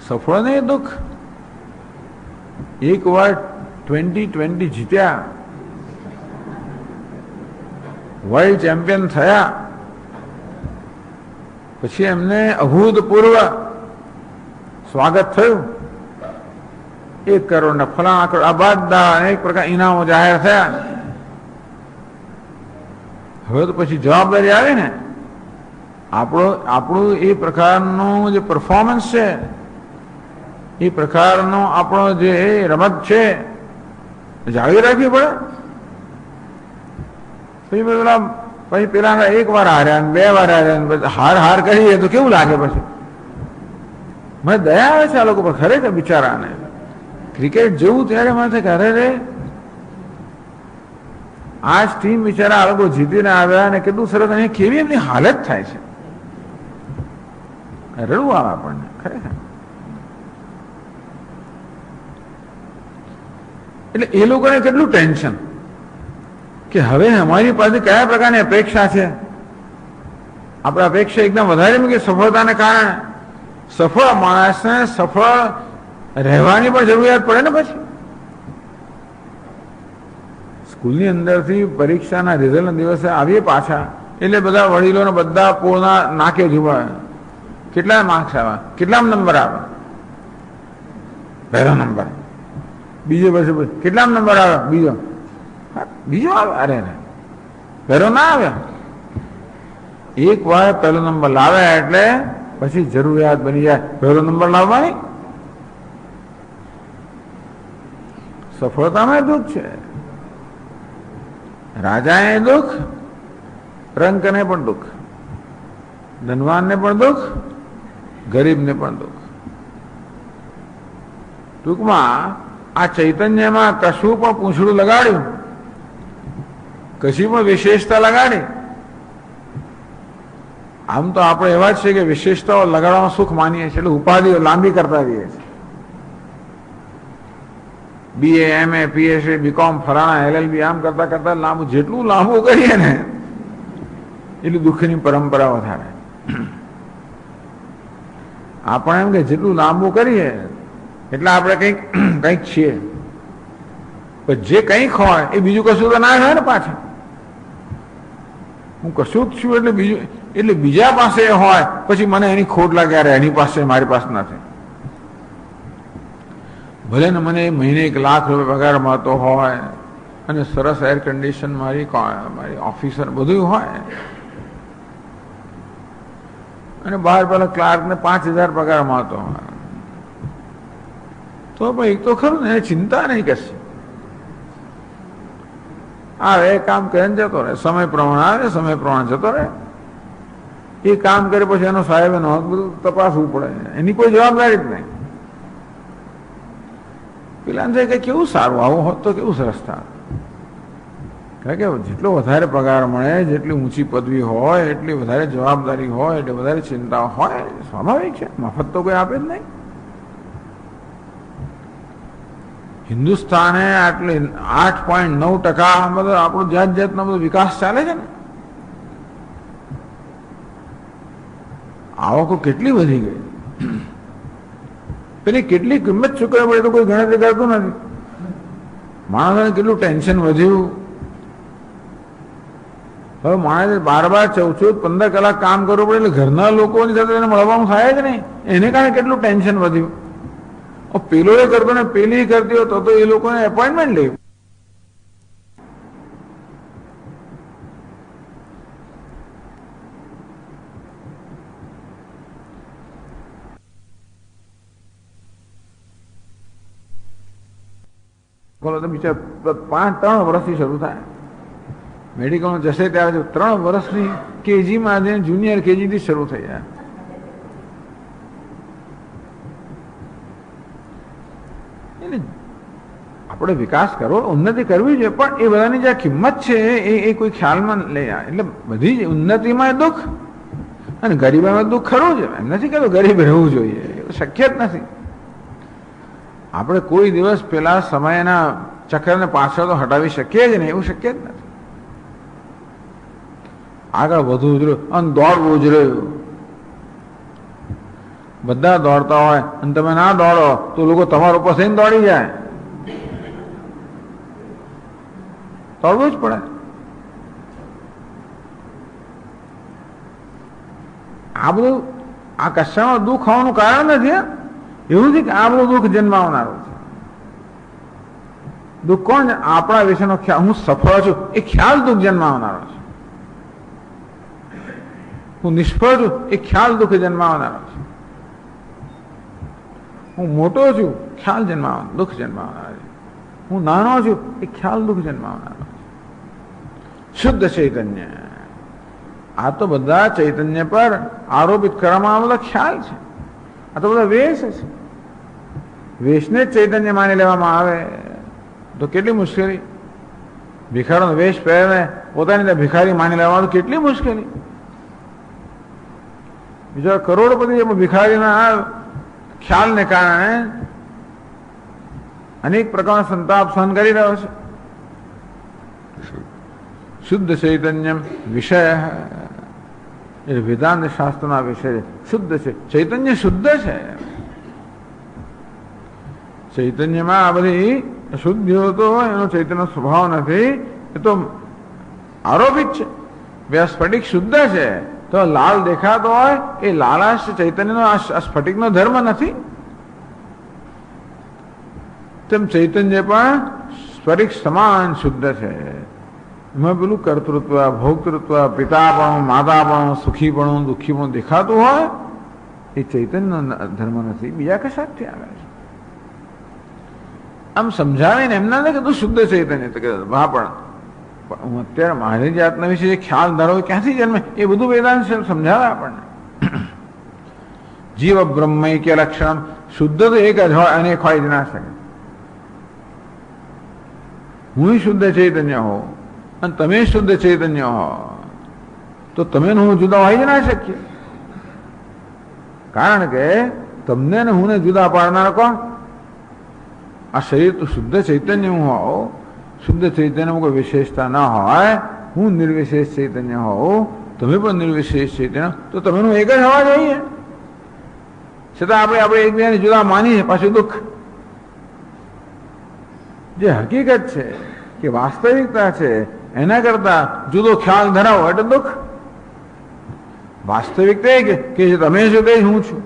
સફળ નહીં દુઃખ. એક વાર 2020 જીત્યા, વર્લ્ડ ચેમ્પિયન થયા, પછી એમને અભૂતપૂર્વ સ્વાગત થયું. 1 કરોડ ના ફલાણા કરોડ આ બધા અનેક પ્રકાર ઇનામો જાહેર થયા. હવે તો પછી જવાબદારી આવે ને, આપણું એ પ્રકારનું જે પરફોર્મન્સ છે, એ પ્રકારનો આપણો જે રમત છે જાળવી રાખવી પડે. પછી પેલા 1 વાર હાર્યા, 2 વાર હાર્યા, હાર કરીએ તો કેવું લાગે? પછી મને દયા આવે છે આ લોકો પર ખરેખર બિચારાને. ક્રિકેટ જેવું ત્યારે મને થાય કે અરે રે આ ટીમ બિચારા આ લોકો જીતીને આવ્યા અને કેટલું સરસ, અને કેવી એમની હાલત થાય છે. રડવું આવે આપણને ખરેખર. એટલે એ લોકોને કેટલું ટેન્શન કે હવે અમારી પાસે કયા પ્રકારની અપેક્ષા છે. આપણે અપેક્ષા એકદમ વધારે મૂકીએ સફળતાને કારણે. સફળ માણસને સફળ રહેવાની પણ જરૂરિયાત પડે ને. પછી સ્કૂલની અંદરથી પરીક્ષાના રિઝલ્ટના દિવસે આવીએ પાછા, એટલે બધા વડીલોને બધા પોળના નાકે જોવા કેટલા માર્ક્સ આવ્યા, કેટલા નંબર આવે. પહેલો નંબર, બીજો પછી કેટલા નંબર આવે, બીજો આવે. અરે પહેલો ના આવ્યા. એક વાર પહેલો નંબર લાવ્યા એટલે પછી જરૂરિયાત બની જાય પહેલો નંબર લાવવાની. સફળતામાં દુઃખ છે. રાજાએ દુઃખ, રંકને પણ દુઃખ, ધનવાનને પણ દુઃખ, ગરીબને પણ દુઃખ. ટૂંકમાં આ ચૈતન્યમાં કશું પણ પૂંછડું લગાડ્યું, કશી પણ વિશેષતા લગાડી. આમ તો આપણે એવા જ છે કે વિશેષતાઓ લગાડવામાં સુખ માનીએ છીએ, એટલે ઉપાધિઓ લાંબી કરતા રહીએ છીએ. BA, MA, PhD, BCom, ફલાણા LLB આમ કરતા કરતા લાંબુ, જેટલું લાંબુ કરીએ ને એટલી દુઃખની પરંપરા વધારે. આપણે એમ કે જેટલું લાંબુ કરીએ એટલે આપણે કંઈક છીએ, પણ જે કંઈક હોય એ બીજું કશું તો ના હોય ને. પાછળ હું કશું જ છું એટલે બીજું, એટલે બીજા પાસે હોય પછી મને એની ખોટ લાગે, એની પાસે મારી પાસે નથી. ભલે ને મને મહિને 1 લાખ રૂપિયા પગાર મળતો હોય અને સરસ એર કન્ડિશન મારી ઓફિસર બધું હોય, અને બહાર પેલા ક્લાર્કને 5000 પગાર મળતો હોય, તો ભાઈ તો ખરું ને, એને ચિંતા નહીં કશી. આવે એ કામ કરીને જતો રહે, સમય પ્રમાણે આવે, સમય પ્રમાણે જતો રહે. એ કામ કરે પછી એનો સાહેબ એનો બધું તપાસવું પડે, એની કોઈ જવાબદારી જ નહીં. પેલા કે કેવું સારું, આવું હોત તો કેવું સરસ થાય. કારણ કે જેટલો વધારે પગાર મળે, જેટલી ઊંચી પદવી હોય, એટલી વધારે જવાબદારી હોય, એટલે વધારે ચિંતા હોય. સ્વાભાવિક છે, મફત તો કોઈ આપે જ નહીં. હિન્દુસ્તાને આટલી 8.9% બધો આપણો જાત જાતનો બધો વિકાસ ચાલે છે ને. આવકો કેટલી વધી ગઈ, પેલી કેટલી કિંમત ચૂકવવી પડે તો કોઈ ગણતરી કરતું નથી. માણસોને કેટલું ટેન્શન વધ્યું. હવે માણસે 12, 14, 15 કલાક કામ કરવું પડે, એટલે ઘરના લોકોની સાથે એને મળવાનું થાય જ નહીં. એને કારણે કેટલું ટેન્શન વધ્યું. પેલો એ કરતો ને પેલી કરતી હોય તો એ લોકોને એપોઇન્ટમેન્ટ લેવું. બોલો તો બિચાર 3 વર્ષથી શરૂ થાય. મેડિકલમાં જશે ત્યારે 3 વર્ષની કેજીમાં જુનિયર કેજીથી શરૂ થઈ જાય. આપણે વિકાસ કરવો, ઉન્નતિ કરવી જોઈએ, પણ એ બધાની જે કિંમત છે એ કોઈ ખ્યાલમાં લઈ આવે. એટલે બધી જ ઉન્નતિમાં દુઃખ અને ગરીબીમાં દુઃખ ખરું છે. એમ નથી કહેતો ગરીબ રહેવું જોઈએ, શક્ય જ નથી. આપણે કોઈ દિવસ પેલા સમયના ચક્રને પાછળ તો હટાવી શકીએ જ નહીં, એવું શક્ય જ નથી. આગળ વધવું જ રહ્યું અને દોડવું જ રહ્યું. બધા દોડતા હોય અને તમે ના દોડો તો લોકો તમારા ઉપર થઈને દોડી જાય. દોડવું જ પડે. આ બધું આ કશામાં દુઃખ હોવાનું કારણ નથી. એવું છે કે આ બધું દુઃખ જન્માવનારું છે. દુઃખ કોણ છે? આપણા વિશેનો ખ્યાલ, હું સફળ છું એ ખ્યાલ દુઃખ જન્માવનારો છે. હું નિષ્ફળ છું એ ખ્યાલ દુઃખ જન્માવનારો છે. હું મોટો છું ખ્યાલ જન્માવનારો, દુઃખ જન્માવનારો છે. હું નાનો છું એ ખ્યાલ દુઃખ જન્માવનારો છે. શુદ્ધ ચૈતન્ય, આ તો બધા ચૈતન્ય પર આરોપિત કરવામાં આવેલા ખ્યાલ છે. આ તો બધા વેશ છે. વેશને જ ચૈતન્ય માની લેવામાં આવે તો કેટલી મુશ્કેલી. ભિખારીનો વેશ પહેરે પોતાની ભિખારી માની લેવામાં તો કેટલી મુશ્કેલી. બીજા કરોડપતિ ભિખારીના ખ્યાલને કારણે અનેક પ્રકારનો સંતાપ સહન કરી રહ્યો છે. શુદ્ધ ચૈતન્ય વિષય એ વેદાંત શાસ્ત્રના વિષય શુદ્ધ છે. ચૈતન્ય શુદ્ધ છે. ચૈતન્યમાં આ બધી અશુદ્ધિઓ તો એનો ચૈતન્ય સ્વભાવ નથી, એ તો આરોપિત છે. બે સ્ફટિક શુદ્ધ છે તો લાલ દેખાતો હોય એ લાલાશ ચૈતન્યનો આ સ્ફટિકનો ધર્મ નથી. તેમ ચૈતન્ય પણ સ્ફટિક સમાન શુદ્ધ છે. એમાં પેલું કર્તૃત્વ, ભોક્તૃત્વ, પિતાપણું, માતાપણું, સુખીપણું, દુઃખીપણું દેખાતું હોય એ ચૈતન્યનો ધર્મ નથી, બીજા કશાકથી આવે છે. આમ સમજાવીને એમના ને કે તું શુદ્ધ ચૈતન્ય, તો કે હા પણ હું અત્યારે મારી જાતના વિશે જે ખ્યાલ ધરાવો ક્યાંથી જન્મે એ બધું વેદાંત સમજાવે આપણને. જીવ બ્રહ્મૈક્ય લક્ષણ, શુદ્ધ તો એક જ હોય, અનેક હોય જ ના શકે. હું શુદ્ધ ચૈતન્ય હોઉં અને તમે શુદ્ધ ચૈતન્ય હો તો તમે હું જુદા હોય જ ના શકીએ. કારણ કે તમને ને હું ને જુદા પાડનાર કોણ? આ શરીર તો શુદ્ધ ચૈતન્ય હું હોઉં, શુદ્ધ ચૈતન્યમાં કોઈ વિશેષતા ના હોય, હું નિર્વિશેષ ચૈતન્ય હોઉં, તમે પણ નિર્વિશેષ ચૈતન્ય, તો તમે એક જ હોવા જોઈએ. છતાં આપણે એકબીજાને જુદા માનીએ, પાછું દુઃખ. જે હકીકત છે કે વાસ્તવિકતા છે એના કરતા જુદો ખ્યાલ ધરાવો એટલે દુઃખ. વાસ્તવિકતા કે તમે છો તે હું છું.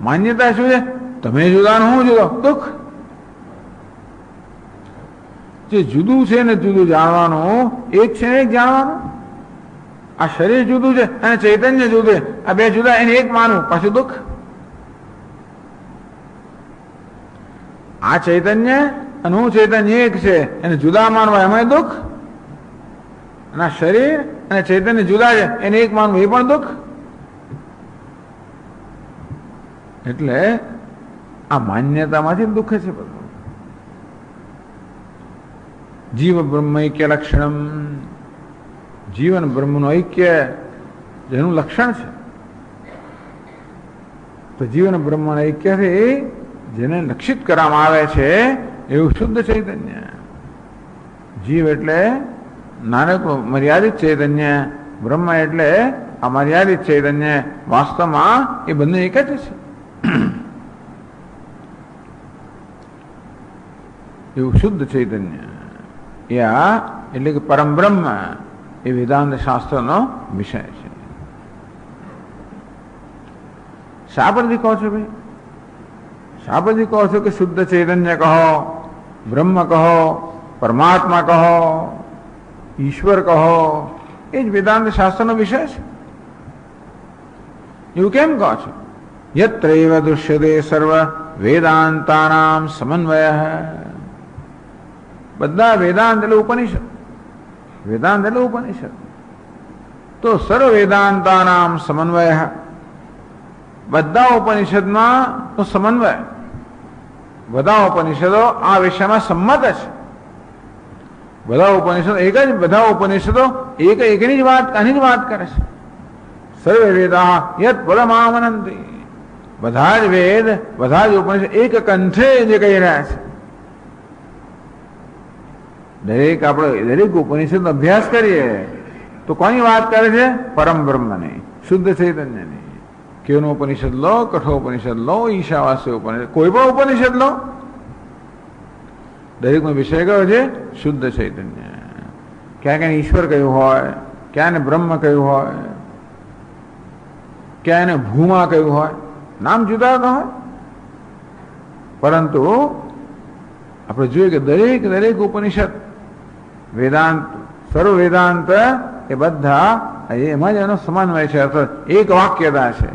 માન્યતા શું છે? તમે જુદા ને હું જુદો, દુઃખ. જે જુદું છે ને જુદું જાણવાનું, એક છે ને એક જાણવાનું. આ શરીર જુદું છે અને ચૈતન્ય જુદું છે, આ બે જુદા એને એક માનવું, પાછું દુઃખ. આ ચૈતન્ય અને હું ચૈતન્ય એક છે એને જુદા માનવા, એમાં દુઃખ. અને આ શરીર અને ચૈતન્ય જુદા છે એને એક માનવું, એ પણ દુઃખ. એટલે આ માન્યતામાંથી દુઃખ છે બધું. જીવ બ્રહ્મૈક્ય લક્ષણમ, જીવન બ્રહ્મનું ઐક્ય જેનું લક્ષણ છે. તો જીવન બ્રહ્મના ઐક્યથી જેને લક્ષિત કરવામાં આવે છે એવું શુદ્ધ ચૈતન્ય. જીવ એટલે નાનક મર્યાદિત ચૈતન્ય, બ્રહ્મ એટલે આ મર્યાદિત ચૈતન્ય. વાસ્તવમાં એ બંને એક જ છે. એવું શુદ્ધ ચૈતન્ય એટલે કે પરમ બ્રહ્મ એ વેદાંત શાસ્ત્રનો વિષય છે. શા પરથી કહો છો ભાઈ? શા પરથી કહો છો કે શુદ્ધ ચૈતન્ય કહો, બ્રહ્મ કહો, પરમાત્મા કહો, ઈશ્વર કહો? એ જ વેદાંત શાસ્ત્રનો વિષય છે. એવું કેમ કહો છો? યત્રૈવ દૃશ્યતે સર્વ વેદાંતાનામ સમન્વય. બધા વેદાંત એટલે ઉપનિષદ, વેદાંત એટલે ઉપનિષદ. તો સર્વ વેદાંતાનામ સમન્વય, બધા ઉપનિષદમાં તો સમન્વય, બધા ઉપનિષદો આ વિષયમાં સંમત છે. બધા ઉપનિષદો બધા ઉપનિષદો એકની જ વાત, આની જ વાત કરે છે. સર્વે વેદા યત પરમામનંતિ, બધા જ વેદ, બધા જ ઉપનિષદ એક કંઠે જે કહી રહ્યા છે. દરેક ઉપનિષદ અભ્યાસ કરીએ તો કોની વાત કરે છે? પરમ બ્રહ્મની, શુદ્ધ ચૈતન્યની. કેવનો ઉપનિષદ લો, કઠોપનિષદ લો, ઈશાવાસ્ય ઉપનિષદ, કોઈ પણ ઉપનિષદ લો, દરેકનો વિષય કયો છે? શુદ્ધ ચૈતન્ય. ક્યાંક એને ઈશ્વર કહ્યું હોય, ક્યાં એને બ્રહ્મ કહ્યું હોય, ક્યાં એને ભૂમા કહ્યું હોય, નામ જુદા ન હોય, પરંતુ આપણે જોઈએ કે દરેક ઉપનિષદ, વેદાંત, સર્વ વેદાંત એ બધા એમાં જ એનો સમન્વય છે, એક વાક્યતા છે.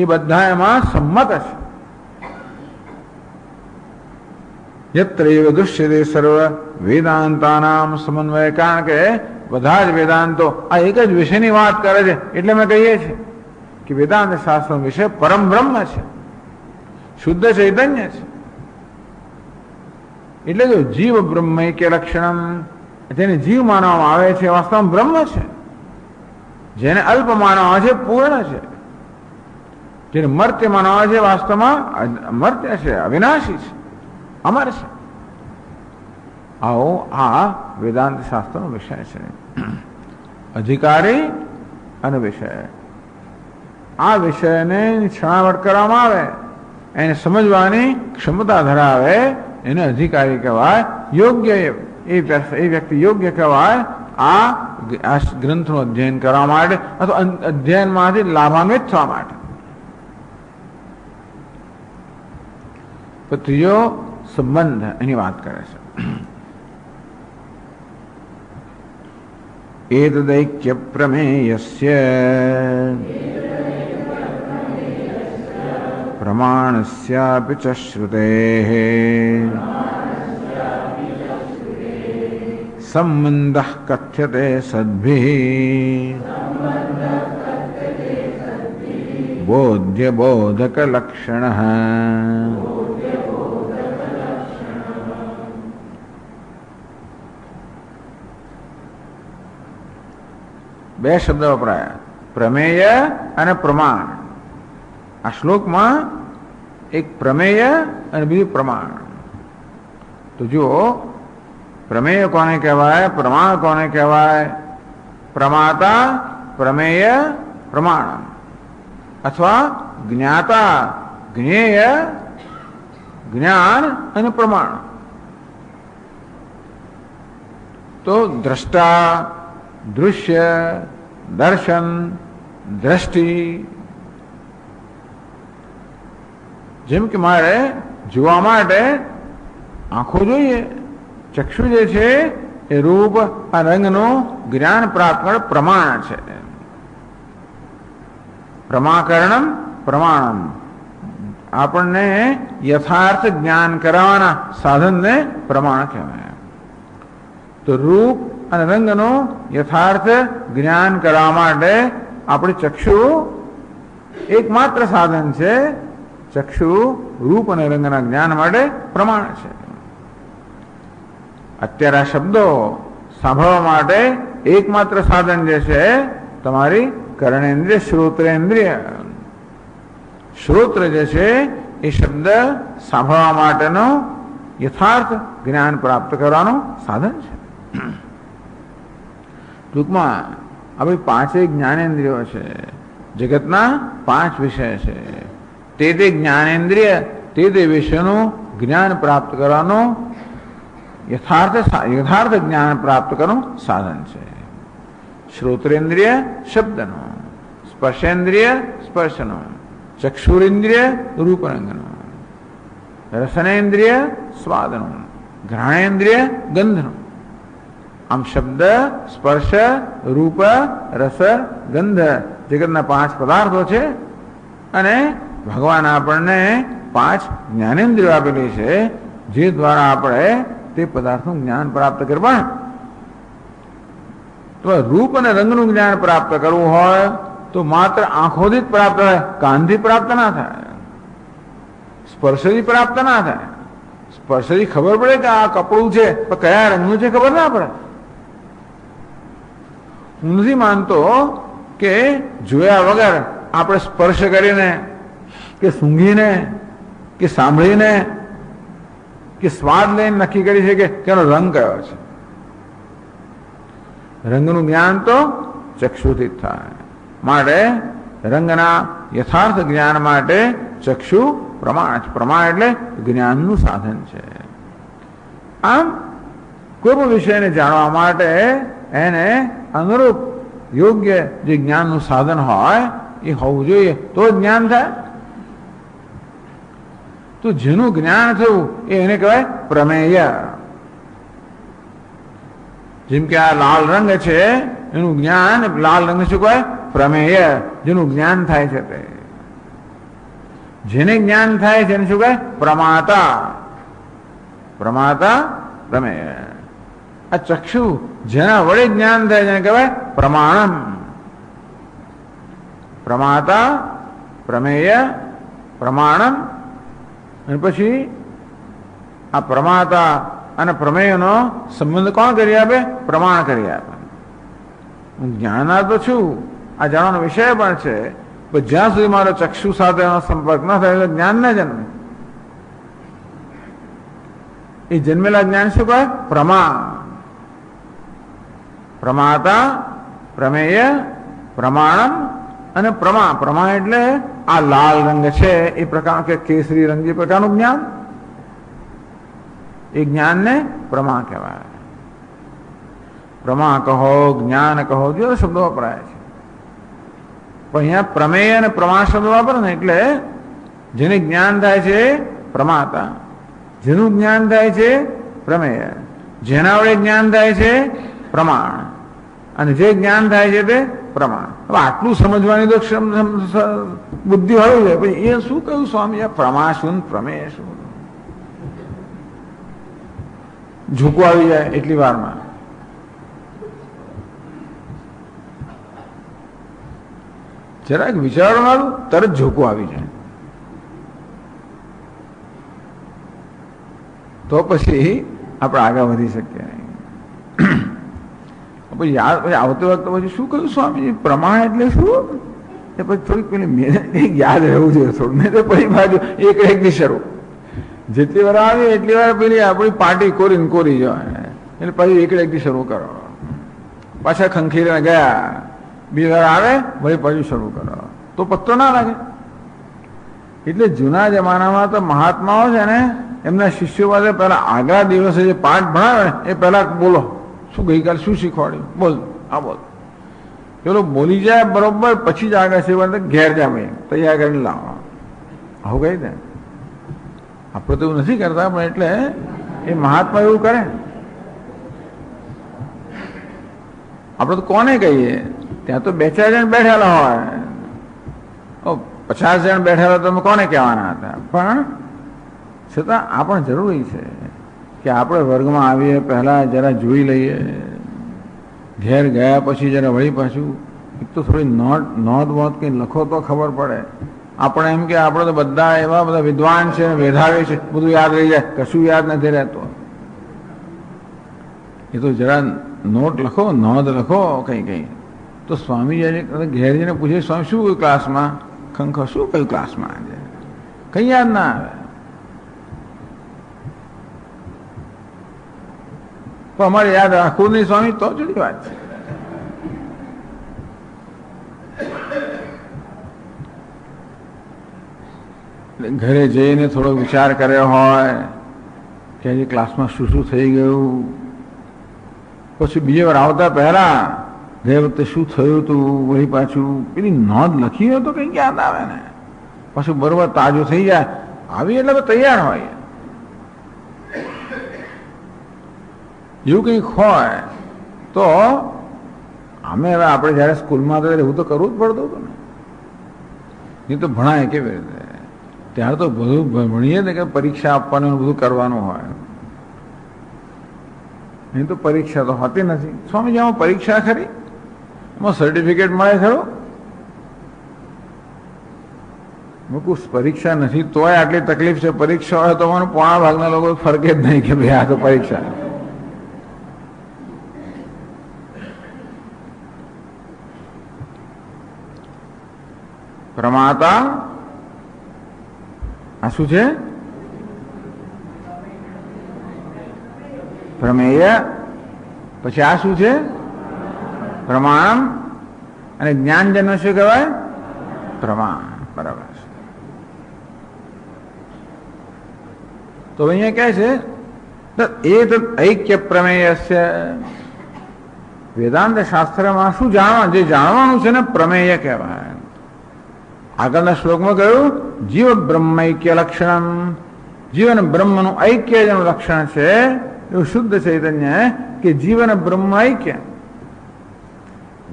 એ બધા એમાં સંમત છે. યત્રૈવ દૃશ્યતે સર્વ વેદાંતાનામ સમન્વય, કારણ કે બધા જ વેદાંતો આ એક જ વિષયની વાત કરે છે. એટલે અમે કહીએ છીએ કે વેદાંત શાસ્ત્રનો વિષય પરમ બ્રહ્મ છે, શુદ્ધ ચૈતન્ય છે. એટલે કે જીવ બ્રહ્મૈક્ય લક્ષણમ, જેને જીવ માનવામાં આવે છે વાસ્તવમાં બ્રહ્મ છે. જેને અલ્પ માનવામાં આવે છે પૂર્ણ છે. જેને મર્ત્ય માનવામાં આવે છે વાસ્તવમાં અમર્ત્ય છે, અવિનાશી છે, અમર છે. આવો આ વેદાંત શાસ્ત્રનો વિષય છે. અધિકારી અને વિષય, આ વિષયને છણાવટ કરવામાં આવે, એને સમજવાની ક્ષમતા ધરાવે, એને અધિકારી કહેવાય. યોગ્ય એ વ્યક્તિ યોગ્ય કહેવાય આ ગ્રંથનું અધ્યયન કરવા માટે અથવા અધ્યયનમાંથી લાભાન્વિત થવા માટે. તો ત્રીજો સંબંધ એની વાત કરે છે. એતદૈક્ય પ્રમેયસ્ય પ્રમાણસ્યાપિ ચ શ્રુતેઃ સંબંધઃ કથ્યતે સદ્ભિઃ બોધ્ય બોધક લક્ષણઃ. બે શબ્દ વપરાયા, પ્રમેય અને પ્રમાણ. આ શ્લોકમાં એક પ્રમેય અને બીજું પ્રમાણ. તો જુઓ, પ્રમેય કોને કહેવાય, પ્રમાણ કોને કહેવાય? પ્રમાતા, પ્રમેય, પ્રમાણ. અથવા જ્ઞાતા, જ્ઞેય, જ્ઞાન અને પ્રમાણ. તો દ્રષ્ટા, દૃશ્ય, દર્શન, દ્રષ્ટિ. જેમ કે મારે જોવા માટે આંખો જોઈએ, ચક્ષુ જે છે એ રૂપ આ રંગનું જ્ઞાન પ્રાપ્ત કરે પ્રમાણ છે. પ્રમાકરણમ પ્રમાણમ, આપણને યથાર્થ જ્ઞાન કરાવવાના સાધનને પ્રમાણ કહેવાય. તો રૂપ અને રંગનું યથાર્થ જ્ઞાન કરવા માટે આપણે ચક્ષુ એકમાત્ર સાધન છે. ચક્ષુ રૂપ અને રંગના જ્ઞાન માટે પ્રમાણ છે. અત્યારે આ શબ્દો સાંભળવા માટે એકમાત્ર સાધન જે છે તમારી કર્ણેન્દ્રિય, શ્રોત્રેન્દ્રિય. શ્રોત્ર જે છે એ શબ્દ સાંભળવા માટેનો યથાર્થ જ્ઞાન પ્રાપ્ત કરવાનું સાધન છે. ટૂંકમાં આ પાંચેય જ્ઞાનેન્દ્રિયો છે. જગતના 5 વિષય છે. તે જ્ઞાનેન્દ્રિય તે વિષયનું જ્ઞાન પ્રાપ્ત કરવાનું યથાર્થ જ્ઞાન પ્રાપ્ત કરવાનું સાધન છે. શ્રોત્રેન્દ્રિય શબ્દનું, સ્પર્શેન્દ્રિય સ્પર્શનું, ચક્ષુરેન્દ્રિય રૂપરંગનું, રસનેન્દ્રિય સ્વાદનું, ઘ્રાણેન્દ્રિય ગંધનું. આમ શબ્દ, સ્પર્શ, રૂપ, રસ, ગંધ જગતના 5 પદાર્થો છે. અને ભગવાન આપણને 5 જ્ઞાનેન્દ્રિયો આપેલી છે, જે દ્વારા આપણે તે પદાર્થનું જ્ઞાન પ્રાપ્ત કરવાનું. તો રૂપ અને રંગનું જ્ઞાન પ્રાપ્ત કરવું હોય તો માત્ર આંખોથી જ પ્રાપ્ત થાય, કાનથી પ્રાપ્ત ના થાય, સ્પર્શથી પ્રાપ્ત ના થાય. સ્પર્શથી ખબર પડે કે આ કપડું છે, પણ કયા રંગનું છે ખબર ના પડે. હું નથી માનતો કે જોયા વગર આપણે સ્પર્શ કરીને કે સૂંઘીને કે સાંભળીને કે સ્વાદ લઈને નક્કી કરી છે કે તેનો રંગ કયો છે. રંગનું જ્ઞાન તો ચક્ષુથી જ થાય. માટે રંગના યથાર્થ જ્ઞાન માટે ચક્ષુ પ્રમાણ છે. પ્રમાણ એટલે જ્ઞાનનું સાધન છે. આમ કોઈ પણ વિષયને જાણવા માટે એને અનુરૂપ યોગ્ય જે જ્ઞાનનું સાધન હોય એ હોવું જોઈએ, તો જ્ઞાન થાય. તો જેનું જ્ઞાન થયું એને કહેવાય પ્રમેય. જેમ કે આ લાલ રંગ છે એનું જ્ઞાન, લાલ રંગ શું કહેવાય? પ્રમેય. જેનું જ્ઞાન થાય છે તે, જેને જ્ઞાન થાય છે એને શું કહેવાય? પ્રમાતા. પ્રમાતા પ્રમેય. આ ચક્ષુ જેના વડે જ્ઞાન થાય છે એને કહેવાય પ્રમાણમ. પ્રમાતા, પ્રમેય, પ્રમાણમ. અને પછી આ પ્રમાતા અને પ્રમેયનો સંબંધ કોણ કરી આપે? પ્રમાણ કરી આપે. હું જ્ઞાના તો છું, આ જાણવાનો વિષય પણ છે, પણ જ્યાં સુધી મારો ચક્ષુ સાથે એનો સંપર્ક ન થાય જ્ઞાન ના જન્મે. એ જન્મેલા જ્ઞાન શું કહે? પ્રમા. પ્રમાતા, પ્રમેય, પ્રમાણમ અને પ્રમા. પ્રમા એટલે આ લાલ રંગ છે એ પ્રકાર કે કેસરી રંગ જે પ્રકારનું જ્ઞાન, એ જ્ઞાનને પ્રમા કહેવાય. પ્રમા કહો, જ્ઞાન કહો, જે શબ્દો વપરાય છે. પણ અહીંયા પ્રમેય અને પ્રમા શબ્દ વાપરે ને એટલે જેને જ્ઞાન થાય છે પ્રમાતા, જેનું જ્ઞાન થાય છે પ્રમેય, જેના વડે જ્ઞાન થાય છે પ્રમાણ, અને જે જ્ઞાન થાય છે તે પ્રમાણ. હવે આટલું સમજવાની તો બુદ્ધિ હોવી જોઈએ. પછી એ શું કહ્યું સ્વામી? પ્રમા શું, પ્રમેય શું? ઝૂકવું આવી જાય એટલી વારમાં. જરાક વિચારવાનું તરત ઝૂકવું આવી જાય. તો પછી આપણે આગળ વધી શકીએ નહીં. પછી આવતી વખતે પછી શું કહ્યું સ્વામી? પ્રમાણ એટલે શું? એ પછી થોડીક પેલી યાદ રહેવું જોઈએ થોડું. નહીં તો પછી બાજુ એકની શરૂ જેટલી વાર આવે એટલી વાર પેલી આપણી પાર્ટી કોરીને કોરી જવાય. એટલે પછી એકથી શરૂ કરો, પાછા ખંખીરીને ગયા, બીજી વાર આવે વળી પાછું શરૂ કરો, તો પત્તો ના લાગે. એટલે જૂના જમાનામાં તો મહાત્માઓ છે ને એમના શિષ્યો પાસે પહેલા આગલા દિવસે જે પાઠ ભણાવે ને એ પહેલા બોલો, શું ગઈકાલે શું શીખવાડ્યું, બોલ આ બોલ. પેલો બોલી જાય બરોબર, પછી જ આગળ સેવા ઘેર જાય ભાઈ તૈયાર કરીને લાવો. આવું કહી દે. આપણે તો એવું નથી કરતા, પણ એટલે એ મહાત્મા એવું કરે. આપણે તો કોને કહીએ? ત્યાં તો 2-4 જણ બેઠેલા હોય, 50 જણ બેઠેલા તમે કોને કહેવાના હતા? પણ છતાં આ પણ જરૂરી છે કે આપણે વર્ગમાં આવીએ પહેલા જરા જોઈ લઈએ, ઘેર ગયા પછી જરા વળી પાછું એક તો થોડી નોંધ બોધ કંઈ લખો તો ખબર પડે. આપણે એમ કે આપણે તો બધા એવા બધા વિદ્વાન છે, મેધાવી છે, બધું યાદ રહી જાય. કશું યાદ નથી રહેતું. એ તો જરા નોટ લખો, નોંધ લખો કંઈ કંઈ. તો સ્વામીજી ઘેર જઈને પૂછે, સ્વામી શું કહ્યું ક્લાસમાં? ખંખો શું કહ્યું ક્લાસમાં? આજે કંઈ યાદ ના આવે. તો અમારે યાદ રાખવું નહીં સ્વામી, તો જુદી વાત છે. ઘરે જઈને થોડો વિચાર કર્યો હોય કે આજે ક્લાસમાં શું શું થઈ ગયું, પછી બીજી વાર આવતા પહેલા ગયા વખતે શું થયું હતું, વળી પાછું પેલી નોંધ લખી હોય તો કંઈક યાદ આવે ને. પાછું બરોબર તાજું થઈ જાય. આવી એટલે તૈયાર હોય. એવું કંઈક હોય તો અમે હવે આપણે જયારે સ્કૂલમાં હતા એવું તો કરવું જ પડતું હતું ને. નહીં તો ભણાય કેવી રીતે? ત્યારે તો બધું ભણીએ ને કે પરીક્ષા આપવાનું બધું કરવાનું હોય. નહીં તો પરીક્ષા તો હોતી નથી. સ્વામીજી આમાં પરીક્ષા ખરી? એમાં સર્ટિફિકેટ મળે ખરું? મૂકું પરીક્ષા નથી તોય આટલી તકલીફ છે. પરીક્ષા હોય તો મને પોણા ભાગના લોકો ફરકે જ નહીં કે ભાઈ આ તો પરીક્ષા. પ્રમાતા આ શું છે? પ્રમેય. પછી આ શું છે? પ્રમાણ. અને જ્ઞાનજન્મ શું કહેવાય? પ્રમાણ. બરાબર છે. તો અહીંયા કહે છે એ ઐક્ય પ્રમેય છે. વેદાંત શાસ્ત્રમાં શું જાણવા, જે જાણવાનું છે ને પ્રમેય કહેવાય. આગળના શ્લોકમાં કહ્યું જીવ બ્રહ્મૈક્ય લક્ષણ. જીવન બ્રહ્મનું ઐક્ય જેનું લક્ષણ છે એવું શુદ્ધ ચૈતન્ય કે જીવન બ્રહ્મ ઐક્ય.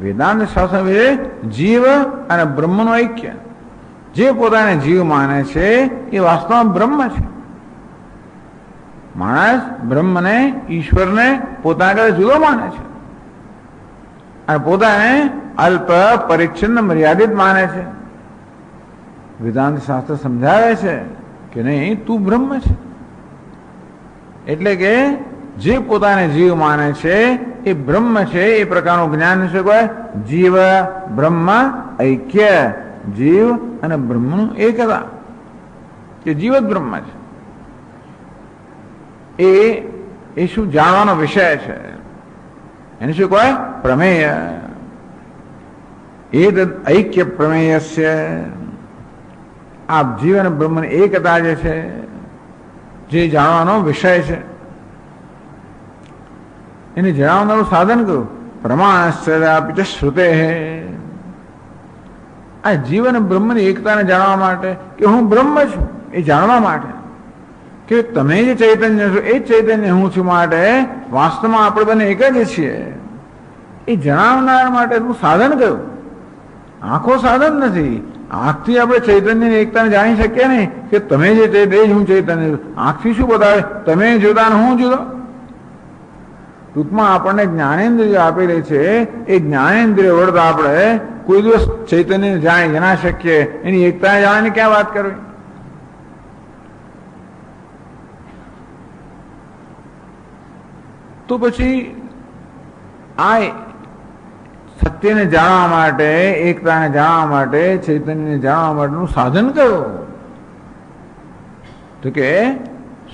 વેદાંત શાસ્ત્ર જીવ અને બ્રહ્મનું ઐક્ય. જે પોતાને જીવ માને છે એ વાસ્તવમાં બ્રહ્મ છે. માણસ બ્રહ્મને, ઈશ્વરને પોતાના કરતા જુદો માને છે અને પોતાને અલ્પ, પરિચ્છિન્ન, મર્યાદિત માને છે. વેદાંત શાસ્ત્ર સમજાવે છે કે નહીં, તું બ્રહ્મ છે. એટલે કે જે પોતાને જીવ માને છે એ બ્રહ્મ છે. એ પ્રકારનું જ્ઞાન છે કોઈ જીવ બ્રહ્મ ઐક્ય. જીવ અને બ્રહ્મનું એકતા, કે જીવ જ બ્રહ્મ છે. એ શું જાણવાનો વિષય છે. એને શું કહે? પ્રમેય. એ ઐક્ય પ્રમેય છે. આ જીવન બ્રહ્મની એકતા જે છે, જે જાણવાનો વિષય છે, એને જણાવનારું સાધન કયું? પ્રમાણસ્ય શ્રુતે. આ જીવન બ્રહ્મની એકતાને જાણવા માટે કે હું બ્રહ્મ છું એ જાણવા માટે, કે તમે જે ચૈતન્ય છો એ ચૈતન્ય હું છું માટે વાસ્તવમાં આપણે બંને એક જ છીએ એ જણાવનાર માટેનું સાધન કયું? આંખો સાધન નથી. આંખથી આપણે ચૈતન્યની એકતાને જાણી શકીએ નહીં કે તમે જે ચૈતન્ય હું ચૈતન્ય. આંખથી શું બતાવે? તમે જુદા ને હું જુદો. ટૂંકમાં આપણને જ્ઞાનેન્દ્રિય આપેલી છે. એ જ્ઞાનેન્દ્રિય વડતા આપણે કોઈ દિવસ ચૈતન્યને જાણી ના શકીએ. એની એકતાને જાણવાની ક્યાં વાત કરવી? તો પછી આ સત્યને જાણવા માટે, એકતાને જાણવા માટે, ચૈતન્યને જાણવા માટેનું સાધન કયું? તો કે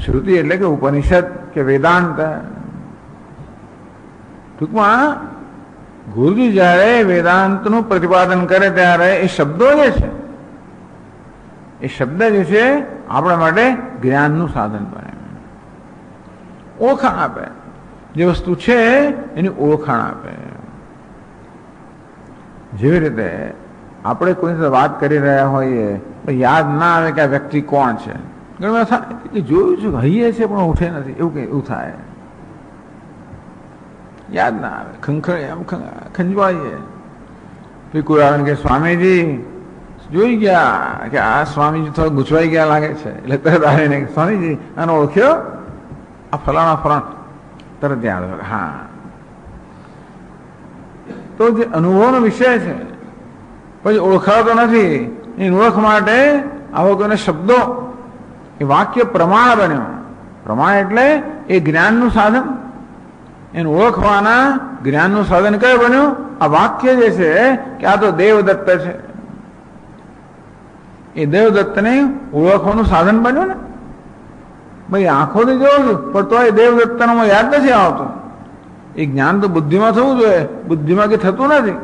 શ્રુતિ એટલે કે ઉપનિષદ કે વેદાંત. ટૂંકમાં ગુરુજી જયારે વેદાંતનું પ્રતિપાદન કરે ત્યારે એ શબ્દો જે છે, એ શબ્દ જે છે આપણા માટે જ્ઞાનનું સાધન બને, ઓળખાણ આપે. જે વસ્તુ છે એની ઓળખાણ આપે. જેવી રીતે આપણે કોઈ સાથે વાત કરી રહ્યા હોઈએ પણ યાદ ના આવે કે આ વ્યક્તિ કોણ છે. ઘણી વાર થાય જોયું છું, હૈયે છે પણ ઉઠે નથી, એવું થાય. યાદ ના આવે, ખંજવાઈએ. પછી કોઈ આવે કે સ્વામીજી જોઈ ગયા કે આ સ્વામીજી થોડા ગૂંચવાઈ ગયા લાગે છે, એટલે તરત આવીને સ્વામીજી આને ઓળખ્યો? આ ફલાણા ફલાણા. તરત યાદ આવે. હા, તો જે અનુભવનો વિષય છે પછી ઓળખાતો નથી. એ ઓળખ માટે આવો કોઈને શબ્દો, એ વાક્ય પ્રમાણ બન્યો. પ્રમાણ એટલે એ જ્ઞાનનું સાધન. એને ઓળખવાના જ્ઞાનનું સાધન કયું બન્યું? આ વાક્ય જે છે કે આ તો દેવદત્ત છે, એ દેવદત્તને ઓળખવાનું સાધન બન્યું ને. ભાઈ આંખોથી જોઉં છું પણ તો એ દેવદત્તનો યાદ નથી આવતો. એ જ્ઞાન તો બુદ્ધિમાં થવું જોઈએ, બુદ્ધિમાં કે થતું નથી.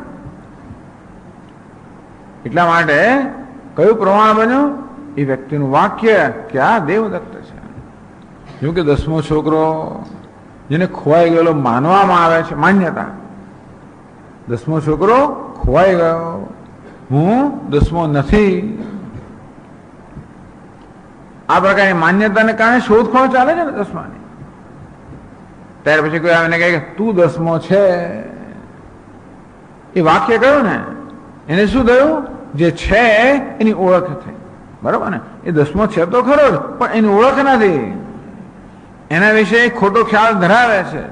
એટલા માટે કયું પ્રમાણ બન્યું? એ વ્યક્તિનું વાક્ય કે આ દેવદત્ત છે. જો કે 10મો છોકરો જેને ખોવાઈ ગયેલો માનવામાં આવે છે, માન્યતા, 10મો છોકરો ખોવાઈ ગયો, હું 10મો નથી, આ પ્રકારની માન્યતાને કારણે શોધખોળ ચાલે છે ને 10માની. ત્યાર પછી કોઈ આવીને કહે કે તું 10મો છે, એ વાક્ય કહ્યું ને એને શું થયું? જે છે એની ઓળખ થઈ. બરોબર ને? એ 10મો છે તો ખરો જ, પણ એની ઓળખ નથી, એના વિશે ખોટો ખ્યાલ ધરાવે છે.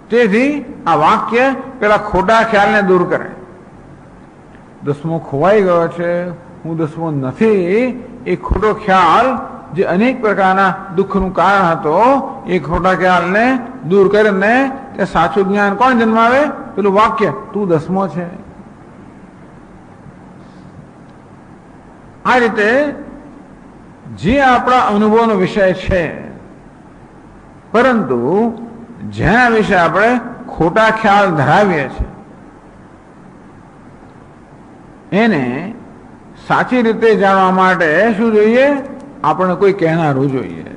તેથી આ વાક્ય પેલા ખોટા ખ્યાલને દૂર કરે. 10મો ખોવાઈ ગયો છે, હું 10મો નથી, એ ખોટો ખ્યાલ જે અનેક પ્રકારના દુઃખનું કારણ હતો, એ ખોટા ખ્યાલને દૂર કરીને તે સાચું જ્ઞાન કોણ જન્માવે? પેલું વાક્ય, તું 10મો છે. આ રીતે જે આપણા અનુભવનો વિષય છે, પરંતુ જેના વિશે આપણે ખોટા ખ્યાલ ધરાવીએ છીએ, એને સાચી રીતે જાણવા માટે શું જોઈએ? આપણે કોઈ કહેનારું જોઈએ.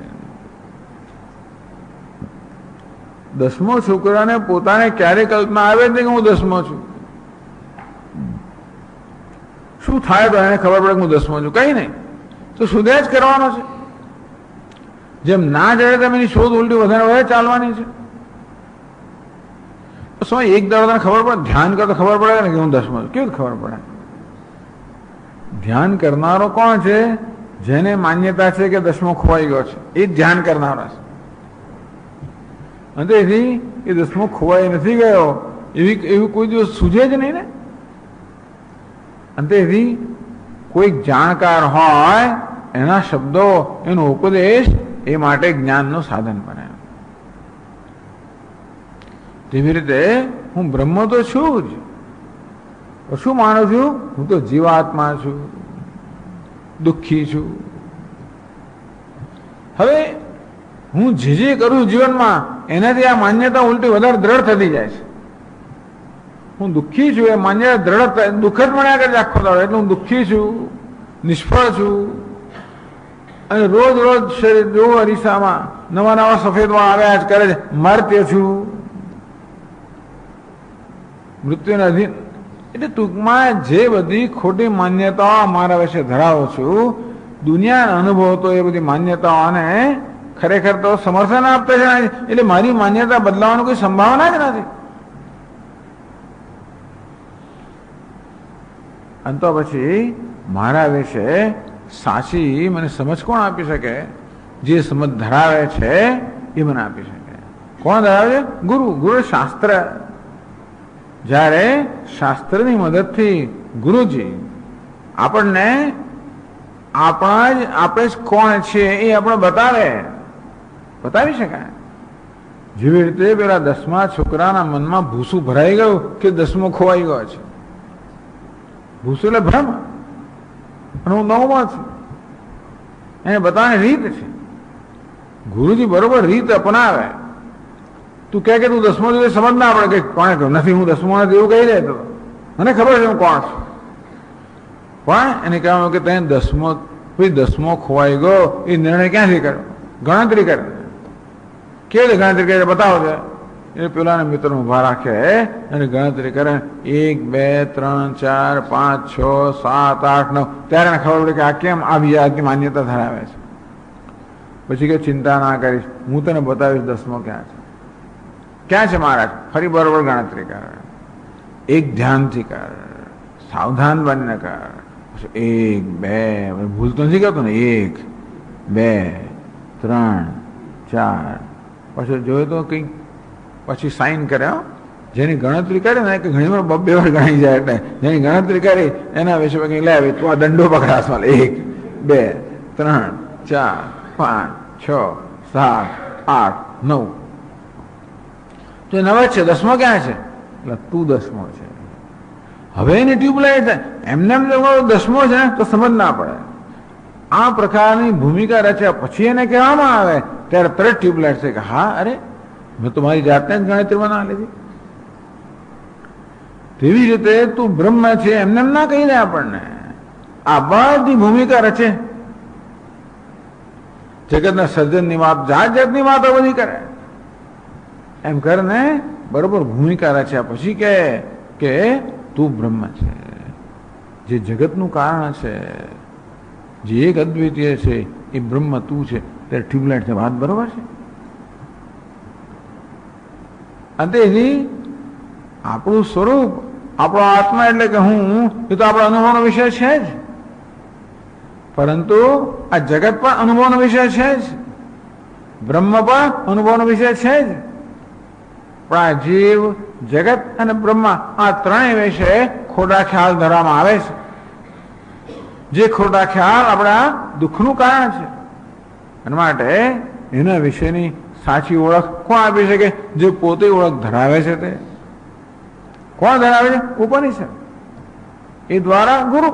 10મો છોકરાને પોતાને ક્યારે કલ્પના આવે છે કે હું 10મો છું? શું થાય તો એને ખબર પડે કે હું 10મો છું? કઈ નહીં, તો સુધે જ કરવાનો છે. જેમ ના જડે તેમ એની શોધ ઉલટી વધારે ચાલવાની છે. સમય એક દાડો તને ખબર પડે, ધ્યાન કરતો ખબર પડે ને કે હું 10મો છું. કેવી ખબર પડે? ધ્યાન કરનારો કોણ છે? જેને માન્યતા છે કે 10મો ખોવાઈ ગયો છે, એ જ ધ્યાન કરનારો છે. અને તેથી એ 10મો ખોવાઈ નથી ગયો એવું કોઈ દિવસ સૂઝે જ નહીં ને. અને તેથી કોઈ જાણકાર હોય એના શબ્દો, એનો ઉપદેશ એ માટે જ્ઞાનનું સાધન બને. તેવી રીતે હું બ્રહ્મ તો છું જ, શું માનું છું? હું તો જીવાત્મા છું, દુઃખી છું. હવે હું જે કરું જીવનમાં એનાથી આ માન્યતા ઉલટી વધારે દ્રઢ થતી જાય છે. હું દુઃખી છું, એ માન્યતા દ્રઢ, દુઃખ જ મળ્યા કરે આખો દાડો. એટલે હું દુઃખી છું, નિષ્ફળ છું, અને રોજ રોજ શરીર જો અરીસામાં નવા નવા સફેદમાં આવ્યા જ કરે છે. મર્ત્ય છું, મૃત્યુને અધીન. એટલે ટૂંકમાં જે બધી ખોટી માન્યતાઓ મારા વિશે ધરાવો છું, દુનિયાના અનુભવ તો એ બધી માન્યતાઓને ખરેખર તો સમર્થન આપતા છે. એટલે મારી માન્યતા બદલાવાની કોઈ સંભાવના જ નથી. અને તો પછી મારા વિશે સાચી મને સમજ કોણ આપી શકે? જે સમજ ધરાવે છે એ મને આપી શકે. કોણ ધરાવે છે? ગુરુ. ગુરુ શાસ્ત્ર. જ્યારે શાસ્ત્રની મદદથી ગુરુજી આપણને આપણે જ કોણ છીએ એ આપણે બતાવી શકાય. જેવી રીતે પેલા 10મા છોકરાના મનમાં ભૂસું ભરાઈ ગયું કે 10મો ખોવાઈ ગયો છે. ભૂસું એટલે ભ્રમ, અને હું 9મો છું. એને બતાવવાની રીત છે. ગુરુજી બરોબર રીત અપનાવે. તું કહે કે તું 10મો જોઈએ, સમજ ના પડે કે કોણે કહ્યું નથી, હું 10મો નથી એવું કહી દે તો મને ખબર છે હું કોણ છું. પણ એને કહેવાનું કે તેને 10મો ખોવાઈ ગયો એ નિર્ણય ક્યાંથી કર્યો? ગણતરી કરે. કેવી રીતે ગણતરી કરે બતાવો છે? એ પેલાને મિત્રો ઉભા રાખે અને ગણતરી કરે. 1 2 3 4 5 6 7 8 9. ત્યારે એને ખબર પડે કે આ કેમ આવી જાતની માન્યતા ધરાવે છે. પછી કે ચિંતા ના કરીશ, હું તને બતાવીશ 10મો ક્યાં છે. ક્યાં છે મહારાજ? ફરી બરોબર ગણતરી કર, એક ધ્યાનથી કર, સાવધાન બનીને કર. 1 2, ભૂલ તો નથી કરતો ને? 1 2 3 4. પછી જોયું તો કંઈક પછી સાઇન કરે. જેની ગણતરી કરે ને કે ઘણી વાર 2 વાર ગણાઈ જાય. એટલે જેની ગણતરી કરી એના વિશે કંઈક લે આવી તો આ દંડો પકડાશ. 1 2 3 4 5 6 7 8 9. તો 9 જ છે, 10મો ક્યાં છે? એટલે તું 10મો છે. હવે એની ટ્યુબલાઇટ એમને એમ 10મો છે ને તો સમજ ના પડે. આ પ્રકારની ભૂમિકા રચ્યા પછી એને કહેવામાં આવે ત્યારે તરત ટ્યુબલાઇટ છે કે હા, અરે મેં તો મારી જાતને જ ગણતરીમાં ના લીધી. તેવી રીતે તું બ્રહ્મ છે એમને એમ ના કહી દે આપણને. આ બધી ભૂમિકા રચે, જગતના સર્જનની વાત, જાત જાતની વાતો બધી કરે. એમ કરીને બરોબર ભૂમિકા રચ્યા પછી કે તું બ્રહ્મ છે, જે જગતનું કારણ છે, જે એક અદ્વિતીય છે એ બ્રહ્મ તું છે. ત્યારે ટ્યુબલાઇટ છે, વાત બરોબર છે. અને એની આપણું સ્વરૂપ, આપણો આત્મા એટલે કે હું, એ તો આપણા અનુભવનો વિષય છે જ, પરંતુ આ જગત પણ અનુભવનો વિષય છે જ, બ્રહ્મ પણ અનુભવનો વિષય છે જ. પણ આ જીવ, જગત અને બ્રહ્મા આ ત્રણેય વિશે ખોટા ખ્યાલ ધરવામાં આવે છે. જે ખોટા ખ્યાલ આપણા દુઃખનું કારણ છે. અને માટે એના વિશેની સાચી ઓળખ કોણ આપી શકે? જે પોતે ઓળખ ધરાવે છે. તે કોણ ધરાવે છે? ઉપનિષદ. એ દ્વારા ગુરુ.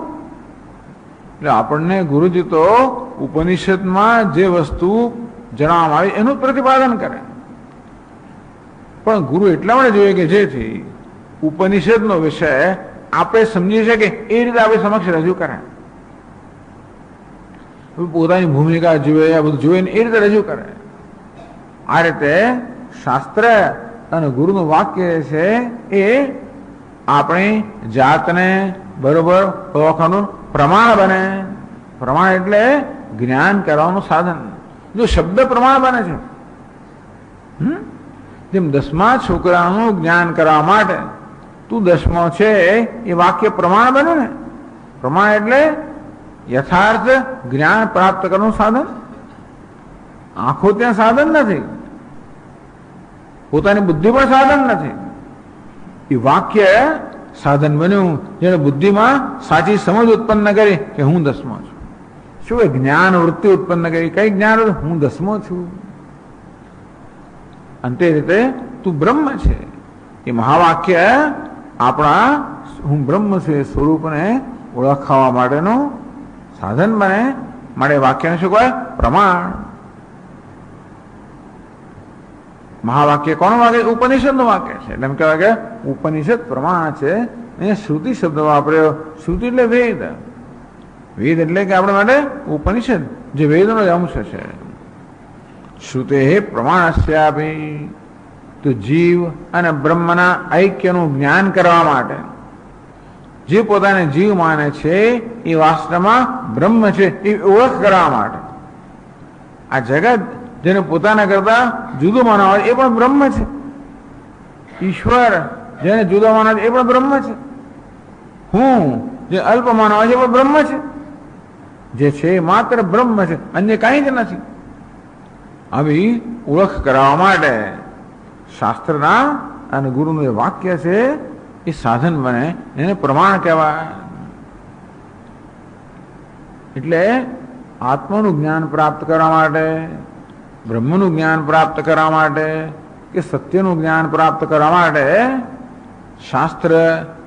એટલે આપણને ગુરુજી તો ઉપનિષદમાં જે વસ્તુ જણાવવામાં આવી એનું પ્રતિપાદન કરે. પણ ગુરુ એટલા માટે જોઈએ કે જેથી ઉપનિષદનો વિષય આપણે સમજી શકીએ એ રીતે આપણે સમક્ષ રજૂ કરે. પોતાની ભૂમિકા જુએ, આ બધું જોઈને એ રીતે રજૂ કરે. આ રીતે શાસ્ત્ર અને ગુરુનું વાક્ય છે એ આપણી જાતને બરોબર ઓળખવાનું પ્રમાણ બને. પ્રમાણ એટલે જ્ઞાન કરવાનું સાધન. જો શબ્દ પ્રમાણ બને છે, જેમ 10મા છોકરાનું જ્ઞાન કરવા માટે તું 10મો છે એ વાક્ય પ્રમાણ બને ને. પ્રમાણ એટલે યથાર્થ જ્ઞાન પ્રાપ્ત કરવાનું સાધન. આંખો ત્યાં સાધન નથી, પોતાની બુદ્ધિ પણ સાધન નથી. એ વાક્ય સાધન બન્યું જેને બુદ્ધિમાં સાચી સમજ ઉત્પન્ન કરી કે હું 10મો છું. શું એ જ્ઞાન વૃત્તિ ઉત્પન્ન કરી? કઈ જ્ઞાન? હું 10મો છું. અને તે રીતે તું બ્રહ્મ છે એ મહાવાક્ય આપણા હું બ્રહ્મ છું એ સ્વરૂપને ઓળખાવા માટેનું સાધન બને. માટે વાક્યને શું કહેવાય? પ્રમાણ. મહાવાક્ય કોનું વાક્ય? ઉપનિષદનું વાક્ય છે. એટલે એમ કહેવાય કે ઉપનિષદ પ્રમાણ છે. અહીંયા શ્રુતિ શબ્દ વાપર્યો. શ્રુતિ એટલે વેદ. વેદ એટલે કે આપણા માટે ઉપનિષદ જે વેદનો જ અંશ છે. શ્રુતે પ્રમાણસ્યાપી. તો જીવ અને બ્રહ્મના ઐક્યનું જ્ઞાન કરવા માટે જે પોતાને જીવ માને છે એ વાસ્તવમાં બ્રહ્મ છે એ ઓળખ કરવા માટે આ જગત જેને પોતાના કરતા જુદું માનવા હોય એ પણ બ્રહ્મ છે. ઈશ્વર જેને જુદો માનવા એ પણ બ્રહ્મ છે. હું જે અલ્પ માનવા હોય છે એ પણ બ્રહ્મ છે. જે છે માત્ર બ્રહ્મ છે, અન્ય કાંઈ જ નથી. આવી ઓળખ કરાવવા માટે શાસ્ત્રના અને ગુરુનું જે વાક્ય છે એ સાધન બને. એને પ્રમાણ કહેવાય. એટલે આત્માનું જ્ઞાન પ્રાપ્ત કરવા માટે, બ્રહ્મનું જ્ઞાન પ્રાપ્ત કરવા માટે કે સત્યનું જ્ઞાન પ્રાપ્ત કરવા માટે શાસ્ત્ર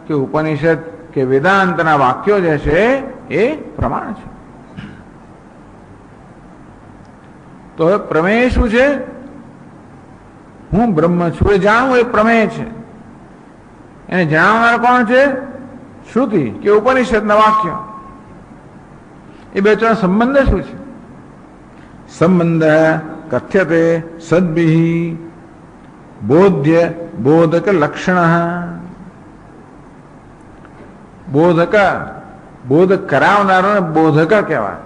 કે ઉપનિષદ કે વેદાંતના વાક્યો જે છે એ પ્રમાણ છે. તો હવે પ્રમેય શું છે? હું બ્રહ્મ છું એ જાણવું એ પ્રમેય છે. એને જણાવનાર કોણ છે? શ્રુતિ કે ઉપનિષદના વાક્ય. એ બે ત્રણ સંબંધ શું છે? સંબંધ કથ્યતે સદ્ભિઃ બોધ્ય બોધક લક્ષણ. બોધક બોધ કરાવનારો બોધક કહેવાય.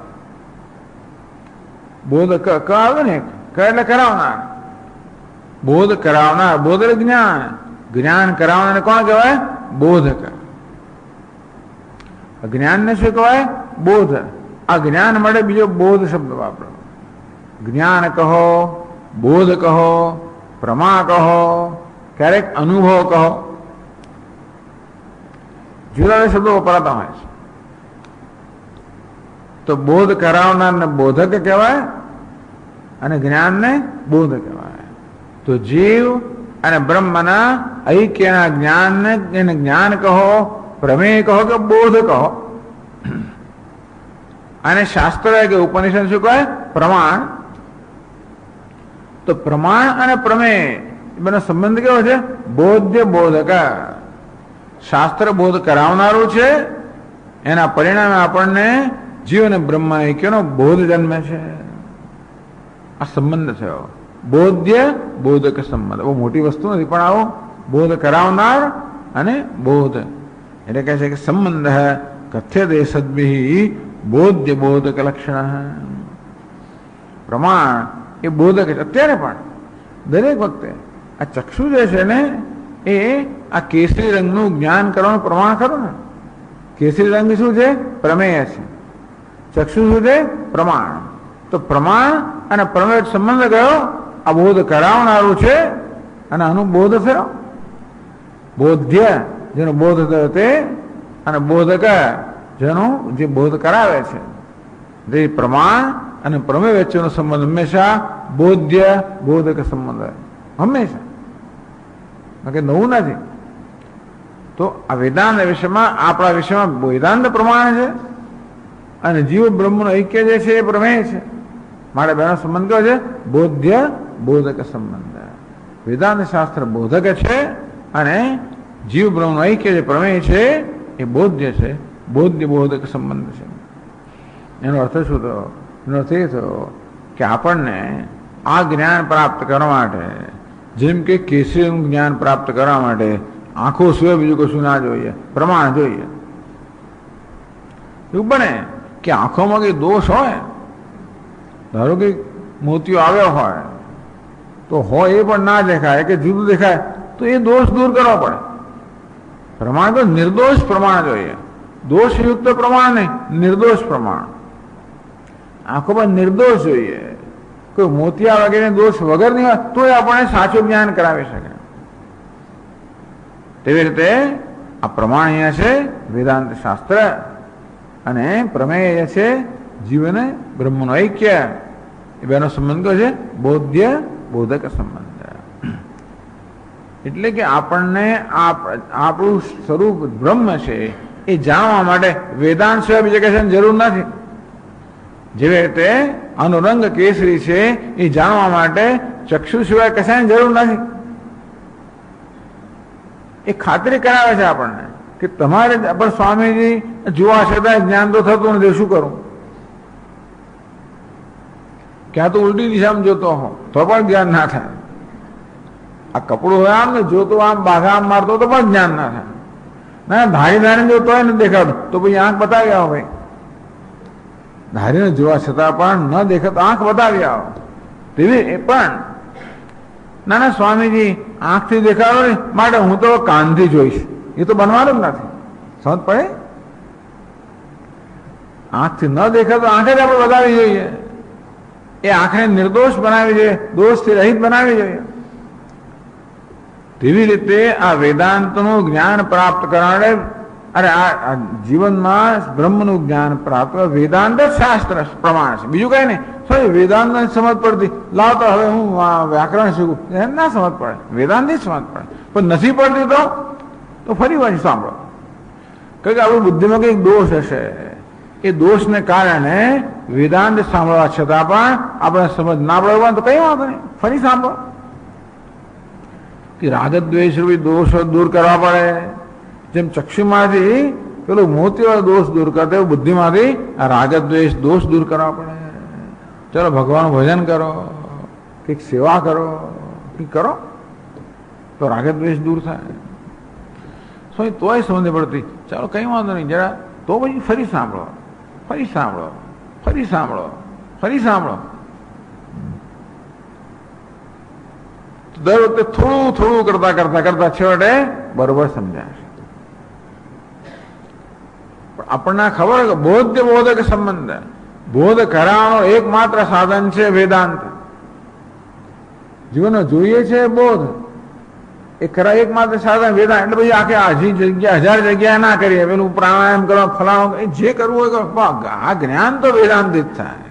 બોધક ક આવે ને, ક એટલે કરાવનાર. બોધ કરાવનાર, બોધ એટલે જ્ઞાન. જ્ઞાન કરાવનાર કોણ કહેવાય? બોધક. જ્ઞાનને શું કહેવાય? બોધ. આ જ્ઞાન માટે બીજો બોધ શબ્દ વાપરો. જ્ઞાન કહો, બોધ કહો, પ્રમા કહો, ક્યારેક અનુભવ કહો, જુદા શબ્દો વપરાતા હોય છે. તો બોધ કરાવનારને બોધક કહેવાય અને જ્ઞાનને બોધ કહેવાય. તો જીવ અને બ્રહ્મના ઐક્યના જ્ઞાનને એને જ્ઞાન કહો, પ્રમેય કહો કે બોધ કહો. અને શાસ્ત્ર કે ઉપનિષદ શું કહે? પ્રમાણ. તો પ્રમાણ અને પ્રમેય બેનો સંબંધ કેવો છે? બોધ્ય બોધક. શાસ્ત્ર બોધ કરાવનારું છે, એના પરિણામે આપણને જીવ અને બ્રહ્મ ઐક્યનો બોધ જન્મે છે. આ સંબંધ થયો બોધ્ય બોધક સંબંધ. બહુ મોટી વસ્તુ નથી, પણ આવો બોધ કરાવનાર અને બોધ એટલે કહે છે કે સંબંધ કથ્યતે સદ્ભિ બોધ્ય બોધક લક્ષણ. પ્રમાણ એ બોધક છે. અત્યારે પણ દરેક વખતે આ ચક્ષુ જે છે ને એ આ કેસરી રંગનું જ્ઞાન કરવાનું પ્રમાણ ખરું ને. કેસરી રંગ શું છે? પ્રમેય છે. ચક્ષુ શું છે? પ્રમાણ. તો પ્રમાણ અને પ્રમેય સંબંધ કયો? આ બોધ કરાવનારું છે અને આનું બોધ થયો. બોધ્ય જેનો બોધ થયો તે, અને બોધક જેનો જે બોધ કરાવે છે. જે પ્રમાણ અને પ્રમેય વચ્ચેનો સંબંધ હંમેશા બોધ્ય બોધક સંબંધ હંમેશા, કે નવું નથી. તો આ વેદાંત વિષયમાં, આપણા વિષયમાં વેદાંત પ્રમાણ છે અને જીવ બ્રહ્મનું ઐક્ય જે છે એ પ્રમેય છે. માટે બેનો સંબંધ કયો છે? બોધ્ય બોધક સંબંધ. વેદાંત શાસ્ત્ર બોધક છે અને જીવ બ્રહ્મનું ઐક્ય જે પ્રમેય છે એ બોધ્ય છે, બોધ્ય બોધક સંબંધ છે. એનો અર્થ શું થયો? એનો અર્થ એ થયો કે આપણને આ જ્ઞાન પ્રાપ્ત કરવા માટે, જેમ કે કેસરીનું જ્ઞાન પ્રાપ્ત કરવા માટે આંખો સિવાય બીજું કશું ના જોઈએ, પ્રમાણ જોઈએ. એવું બને કે આંખોમાં કઈ દોષ હોય, ધારો કે મોતિયો આવ્યો હોય તો હોય એ પણ ના દેખાય કે જુદું દેખાય, તો એ દોષ દૂર કરવો પડે. પ્રમાણ તો નિર્દોષ પ્રમાણ જોઈએ, દોષયુક્ત પ્રમાણ નહીં, નિર્દોષ પ્રમાણ. આંખોમાં નિર્દોષ જોઈએ, કોઈ મોતિયા વગેરે દોષ વગરની હોય તો આપણને સાચું જ્ઞાન કરાવી શકે. તેવી રીતે આ પ્રમાણ અહીંયા છે વેદાંત શાસ્ત્ર, અને પ્રમેય છે જીવને બ્રહ્મનો ઐક્ય. એ બેનો સંબંધ કયો છે? બોધ્ય બોધક સંબંધ. એટલે કે આપણને આપણું સ્વરૂપ બ્રહ્મ છે એ જાણવા માટે વેદાંત સિવાય બીજા કશાની જરૂર નથી. જેવી રીતે આનો રંગ કેસરી છે એ જાણવા માટે ચક્ષુ સિવાય કશાની જરૂર નથી. એ ખાતરી કરાવે છે આપણને કે તમારે પણ સ્વામીજી જોવા છતાં જ્ઞાન તો થતું નથી, શું કરું? ક્યાં તો ઉલટી દિશામાં જોતો હો તો પણ જ્ઞાન ના થાય. આ કપડું હોય આમ ને જોતો આમ બાઘા આમ મારતો તો પણ જ્ઞાન ના થાય. ના ધારી ધારીને જોતો હોય ને દેખાતું તો પછી આંખ બતાવી આવો ભાઈ. ધારીને જોવા છતાં પણ ન દેખાતો આંખ બતાવી આવો. તેવી એ પણ ના ના સ્વામીજી આંખથી દેખાડો ને માટે હું તો કાનથી જોઈશ, એ તો બનવાનું જ નથી. સમજ પડે? આંખથી ન દેખાતો આંખે જ આપણે બતાવી જોઈએ. એ આંખને નિર્દોષ બનાવી જોઈએ, દોષથી રહિત બનાવી જોઈએ. તેવી રીતે આ વેદાંતનું જ્ઞાન પ્રાપ્ત કરનારે, અરે આ જીવનમાં બ્રહ્મનું જ્ઞાન પ્રાપ્ત વેદાંત જ શાસ્ત્ર પ્રમાણ છે, બીજું કઈ નહીં. સોરી વેદાંત સમજ પડતી, લાવ તો હવે હું વ્યાકરણ શીખું, એમ ના સમજ પડે. વેદાંત સમજ પડે, પણ નથી પડતી તો ફરી વાર સાંભળો. કારણ કે આપણી બુદ્ધિમાં કંઈક દોષ હશે, એ દોષને કારણે વેદાંત સાંભળવા છતાં પણ આપણે સમજ ના પડે તો કઈ વાંધો નહીં, ફરી સાંભળો. કે રાગદ્વેષ રૂપી દોષો દૂર કરવા પડે. જેમ ચક્ષુમાંથી પેલો મોતીવાળો દોષ દૂર કરતો એવું બુદ્ધિમાંથી આ રાગદ્વેષ દોષ દૂર કરવા પડે. ચલો ભગવાનનું ભજન કરો, કંઈક સેવા કરો, કંઈક કરો તો રાગદ્વેષ દૂર થાય. તોય સમજ પડતી, ચાલો કઈ વાંધો નહીં જરા, તો પછી ફરી સાંભળો, ફરી સાંભળો, ફરી સાંભળો, ફરી સાંભળો. દર વખતે થોડું થોડું કરતા કરતા કરતા છેવટે બરોબર સમજાશે. આપણને ખબર કે બોધ્ય બોધક સંબંધ, બોધ કરાવવાનો એકમાત્ર સાધન છે વેદાંત. જીવન જોઈએ છે બોધ, એ ખરા એકમાત્ર સાધન વેદાંત. એટલે પછી આખે આજી જગ્યા હજાર જગ્યા ના કરીએ, પેલું પ્રાણાયામ કરો, ફલાણો જે કરવું હોય કરો. આ જ્ઞાન તો વેદાંત જ થાય.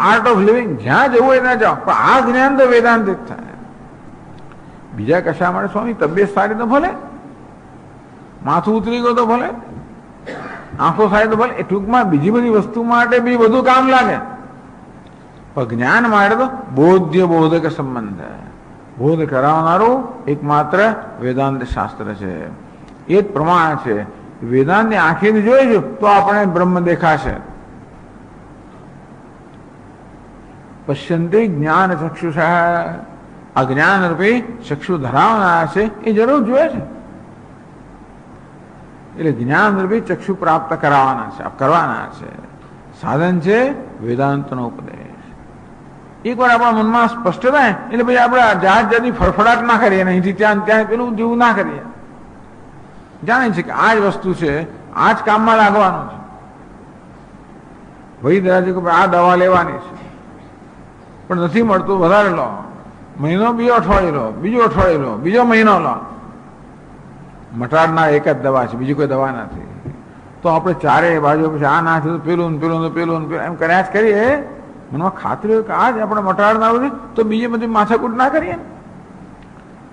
આર્ટ ઓફ લિવિંગ જ્યાં જવું હોય ત્યાં જાઓ, પણ આ જ્ઞાન તો વેદાંત જ થાય. બીજા કશા માટે સ્વામી? તબિયત સારી તો ભલે, માથું ઉતરી ગયું તો ભલે, આંખો સારી તો ભલે, એ ટૂંકમાં બીજી બધી વસ્તુ માટે બી બધું કામ લાગે, પણ જ્ઞાન માટે તો બોધ્ય બોધક સંબંધ. બોધ કરાવનારું એકમાત્ર વેદાંત શાસ્ત્ર છે. એ જ પ્રમાણ છે. વેદાંતની આંખેથી જોઈશું તો આપણે બ્રહ્મ દેખાશે. પશ્યંતિ જ્ઞાન ચક્ષુષા, અજ્ઞાન રૂપી ચક્ષુ ધરાવનાર છે એ જરૂર જોયે છે. એટલે જ્ઞાન રૂપી ચક્ષુ પ્રાપ્ત કરવાના છે. સાધન છે વેદાંતનો ઉપદેશ. એકવાર આપણા મનમાં સ્પષ્ટ થાય એટલે પછી આપણે જહાજ જતી ફડફડાટ ના કરીએ, અહીંથી ત્યાં ત્યાં પેલું જેવું ના કરીએ. જાણે છે કે આ જ વસ્તુ છે, આ જ કામમાં લાગવાનું છે. ભાઈ દરાજી કે આ દવા લેવાની છે પણ નથી મળતું, વધારે લો, મહિનો બીજો અઠવાડિયું લો, બીજો અઠવાડિયું લો, બીજો મહિનો લો. મટાડનાર એક જ દવા છે, બીજી કોઈ દવા નથી. તો આપણે ચારે બાજુ પછી આ ના થયું પેલું પેલું પેલું એમ કર્યા જ કરીએ. મનમાં ખાતરી હોય કે આ જ આપણે મટાડનારું છે તો બીજી બધી માથાકૂટ ના કરીએ.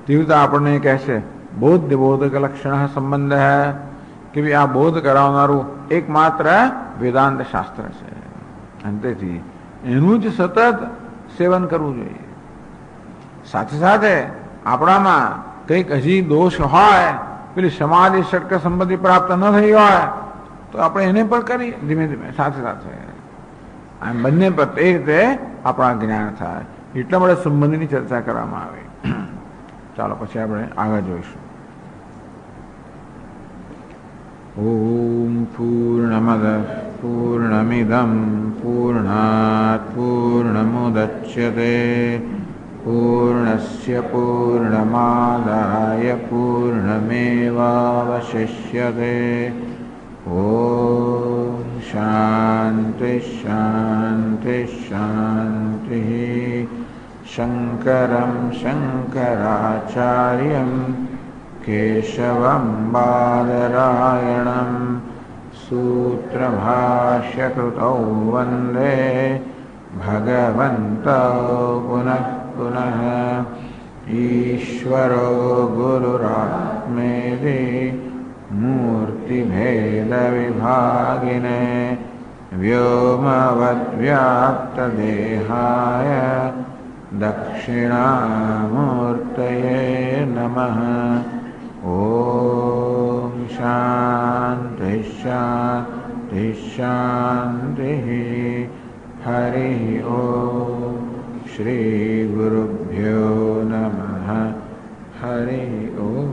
તેવું તો આપણને કહેશે બોધ બોધક લક્ષણ સંબંધ હૈ કે ભાઈ આ બોધ કરાવનારું એકમાત્ર વેદાંત શાસ્ત્ર છે. અને તેથી એનું જ સતત સેવન કરવું જોઈએ. સાથે સાથે આપણામાં કંઈક હજી દોષ હોય, પેલી સમાધિ ષટક સંબંધી પ્રાપ્ત ન થઈ હોય તો આપણે એને પણ કરીએ ધીમે ધીમે સાથે સાથે. આમ બંને પર એ રીતે આપણા જ્ઞાન થાય. એટલા માટે સંબંધની ચર્ચા કરવામાં આવે. ચાલો પછી આપણે આગળ જોઈશું. ઓમ પૂર્ણમદ પૂર્ણમિદમ પૂર્ણાત પૂર્ણમુદચ્યતે પૂર્ણસ્ય પૂર્ણમાદાય પૂર્ણમેવાવશિષ્યતે. ઓમ શાંતિ શાંતિ શાંતિ. શંકરં શંકરાચાર્યં કેશવં બાદરાયણં સૂત્રભાષ્યકૃતૌ વંદે ભગવन्तૌ પુનઃ પુનઃ. ઈશ્વરો ગુરુરાત્મેતિ મૂર્તિભેદવિભાગિને વ્યોમવદ્વ્યાપ્તદેહાય દક્ષિણામૂર્તયે નમઃ. ઓમ શાંતિ શાંતિ શાંતિ. હરિ ઓમ. શ્રી ગુરુભ્યો નમઃ. હરિ ઓમ.